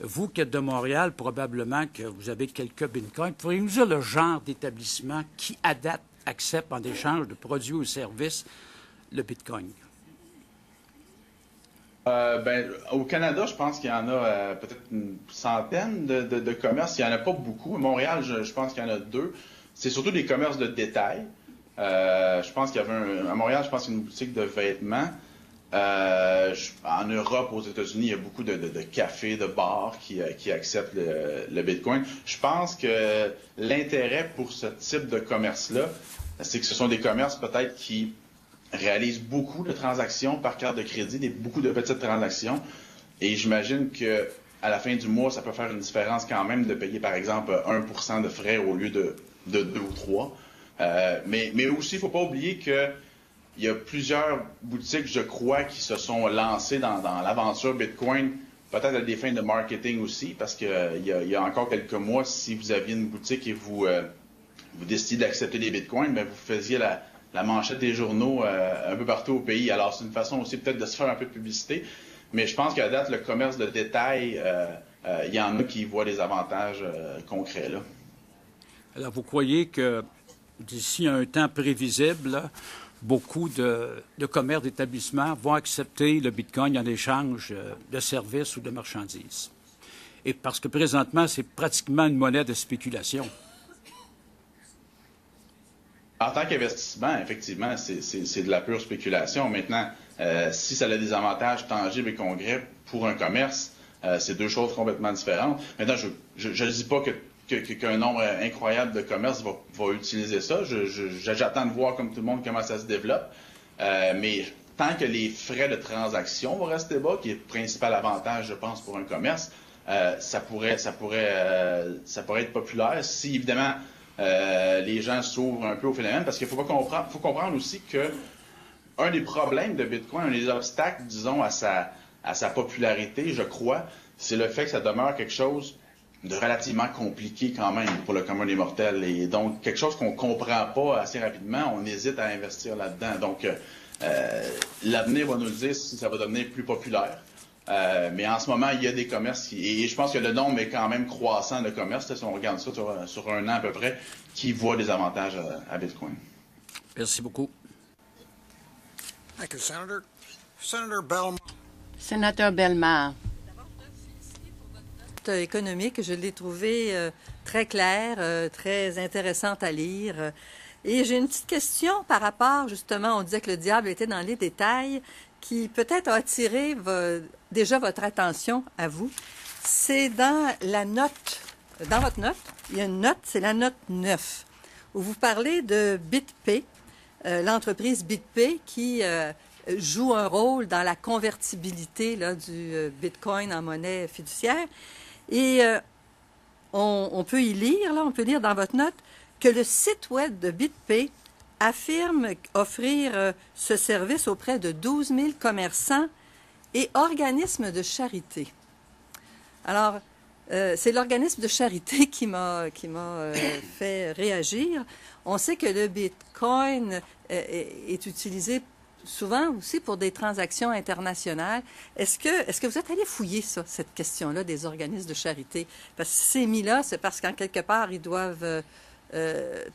Vous qui êtes de Montréal, probablement que vous avez quelques Bitcoins. Pourriez-vous nous dire le genre d'établissement qui, à date, accepte en échange de produits ou services le Bitcoin? Au Canada, je pense qu'il y en a peut-être une centaine de commerces. Il n'y en a pas beaucoup. À Montréal, je pense qu'il y en a 2. C'est surtout des commerces de détail. Je pense qu'il y avait à Montréal, je pense qu'il y a une boutique de vêtements. En Europe, aux États-Unis, il y a beaucoup de cafés, de bars qui acceptent le Bitcoin. Je pense que l'intérêt pour ce type de commerce-là, c'est que ce sont des commerces peut-être qui réalisent beaucoup de transactions par carte de crédit, beaucoup de petites transactions. Et j'imagine que à la fin du mois, ça peut faire une différence quand même de payer, par exemple, 1% de frais au lieu de 2 ou 3. Mais aussi, il ne faut pas oublier que il y a plusieurs boutiques, je crois, qui se sont lancées dans l'aventure Bitcoin, peut-être à des fins de marketing aussi, parce qu'il y a encore quelques mois, si vous aviez une boutique et vous décidiez d'accepter des Bitcoins, bien, vous faisiez la manchette des journaux un peu partout au pays. Alors, c'est une façon aussi peut-être de se faire un peu de publicité. Mais je pense qu'à date, le commerce de détail, il y en a qui voient des avantages concrets, là. Alors, vous croyez que d'ici un temps prévisible, là, beaucoup de commerces, d'établissements vont accepter le Bitcoin en échange de services ou de marchandises? Et parce que présentement, c'est pratiquement une monnaie de spéculation. En tant qu'investissement, effectivement, c'est de la pure spéculation. Maintenant, si ça a des avantages tangibles et concrets pour un commerce, c'est deux choses complètement différentes. Maintenant, je ne dis pas qu'un nombre incroyable de commerces va utiliser ça. J'attends de voir, comme tout le monde, comment ça se développe. Mais tant que les frais de transaction vont rester bas, qui est le principal avantage, je pense, pour un commerce, ça pourrait être populaire si, évidemment, les gens s'ouvrent un peu au phénomène. Parce qu'il faut comprendre aussi que un des problèmes de Bitcoin, un des obstacles, disons, à sa popularité, je crois, c'est le fait que ça demeure quelque chose de relativement compliqué quand même pour le commun des mortels. Et donc, quelque chose qu'on ne comprend pas assez rapidement, on hésite à investir là-dedans. Donc, l'avenir va nous le dire si ça va devenir plus populaire. Mais en ce moment, il y a des commerces et je pense que le nombre est quand même croissant de commerces, si on regarde ça sur un an à peu près, qui voient des avantages à Bitcoin. Merci beaucoup. Thank you, Senator. Senator Belmar. Sénateur Bellemare. Économique, je l'ai trouvé très claire, très intéressante à lire. Et j'ai une petite question par rapport, justement, on disait que le diable était dans les détails, qui peut-être a attiré déjà votre attention à vous. C'est dans la note, dans votre note, il y a une note, c'est la note 9, où vous parlez de BitPay, l'entreprise BitPay qui joue un rôle dans la convertibilité là, du Bitcoin en monnaie fiduciaire. Et on peut y lire, là, on peut lire dans votre note que le site web de BitPay affirme offrir ce service auprès de 12 000 commerçants et organismes de charité. Alors, c'est l'organisme de charité qui m'a fait réagir. On sait que le Bitcoin est utilisé souvent aussi pour des transactions internationales. Est-ce que vous êtes allé fouiller ça, cette question-là des organismes de charité? Parce que si c'est mis là, c'est parce qu'en quelque part, ils doivent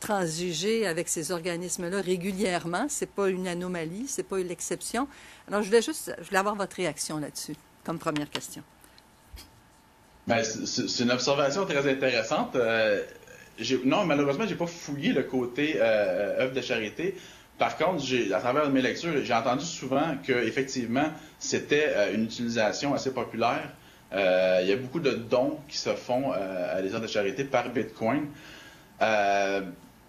transiger avec ces organismes-là régulièrement. C'est pas une anomalie, c'est pas une exception. Alors, je voulais avoir votre réaction là-dessus, comme première question. Ben, c'est une observation très intéressante. Non, malheureusement, j'ai pas fouillé le côté œuvre de charité. Par contre, à travers mes lectures, j'ai entendu souvent qu'effectivement, c'était une utilisation assez populaire. Il y a beaucoup de dons qui se font à des œuvres de charité par Bitcoin.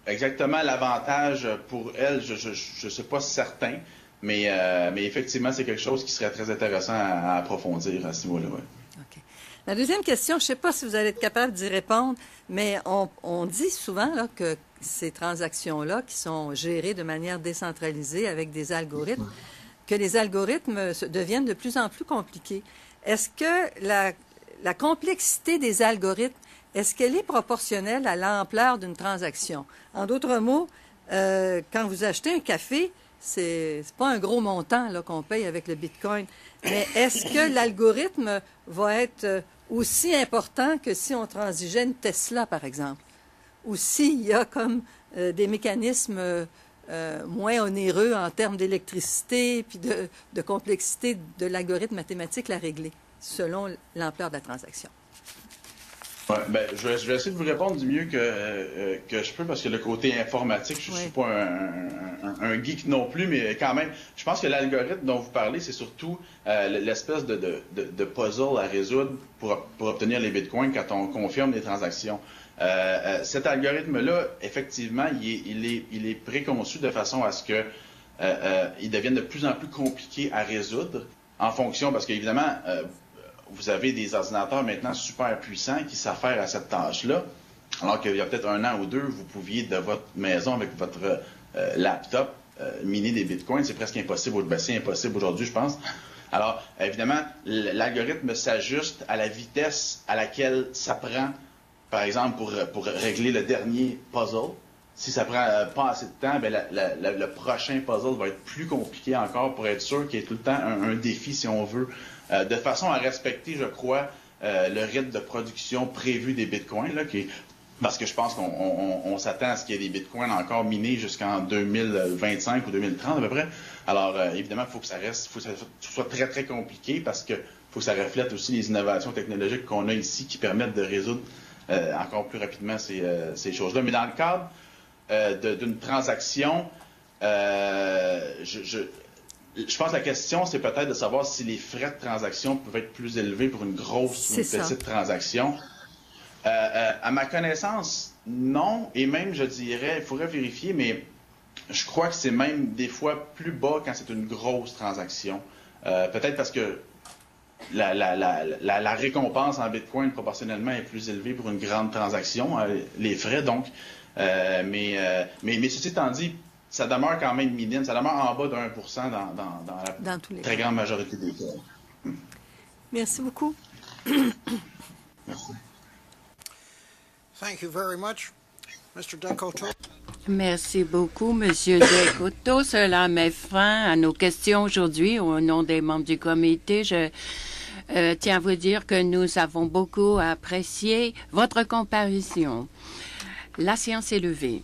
Exactement l'avantage pour elle, je ne suis pas certain, mais effectivement, c'est quelque chose qui serait très intéressant à approfondir à ce niveau-là. Ouais. OK. La deuxième question, je ne sais pas si vous allez être capable d'y répondre, mais on dit souvent là, que ces transactions-là, qui sont gérées de manière décentralisée avec des algorithmes, que les algorithmes deviennent de plus en plus compliqués. Est-ce que la complexité des algorithmes, est-ce qu'elle est proportionnelle à l'ampleur d'une transaction? En d'autres mots, quand vous achetez un café, c'est pas un gros montant là, qu'on paye avec le Bitcoin, mais est-ce que l'algorithme va être aussi important que si on transigeait une Tesla, par exemple? Ou s'il y a comme des mécanismes moins onéreux en termes d'électricité puis de complexité de l'algorithme mathématique à régler, selon l'ampleur de la transaction? Ouais, ben, je vais essayer de vous répondre du mieux que je peux, parce que le côté informatique, je ne suis pas un geek non plus, mais quand même, je pense que l'algorithme dont vous parlez, c'est surtout l'espèce de puzzle à résoudre pour obtenir les bitcoins quand on confirme les transactions. Cet algorithme-là, effectivement, il est préconçu de façon à ce que il devienne de plus en plus compliqué à résoudre en fonction, parce qu'évidemment, vous avez des ordinateurs maintenant super puissants qui savent faire à cette tâche-là, alors qu'il y a peut-être un an ou deux, vous pouviez de votre maison avec votre laptop miner des bitcoins. C'est presque impossible. Ben, c'est impossible aujourd'hui, je pense. Alors, évidemment, l'algorithme s'ajuste à la vitesse à laquelle ça prend, par exemple, pour régler le dernier puzzle. Si ça prend pas assez de temps, ben le prochain puzzle va être plus compliqué encore pour être sûr qu'il y ait tout le temps un défi, si on veut, de façon à respecter, je crois, le rythme de production prévu des bitcoins, là, parce que je pense qu'on s'attend à ce qu'il y ait des bitcoins encore minés jusqu'en 2025 ou 2030 à peu près. Alors, évidemment, il faut que ça soit très, très compliqué, parce que faut que ça reflète aussi les innovations technologiques qu'on a ici qui permettent de résoudre encore plus rapidement ces choses-là. Mais dans le cadre d'une transaction, je pense que la question, c'est peut-être de savoir si les frais de transaction peuvent être plus élevés pour une grosse ou une petite transaction. À ma connaissance, non. Et même, je dirais, il faudrait vérifier, mais je crois que c'est même des fois plus bas quand c'est une grosse transaction. Peut-être parce que la récompense en Bitcoin, proportionnellement, est plus élevée pour une grande transaction, les frais, donc. Mais ceci étant dit, ça demeure quand même minime. Ça demeure en bas de 1% dans la très grande majorité des cas. Merci beaucoup. Merci. Thank you very much, Mr. Decoteau. Merci beaucoup, Monsieur Decoteau. Cela met fin à nos questions aujourd'hui. Au nom des membres du comité, je tiens à vous dire que nous avons beaucoup apprécié votre comparution. La séance est levée.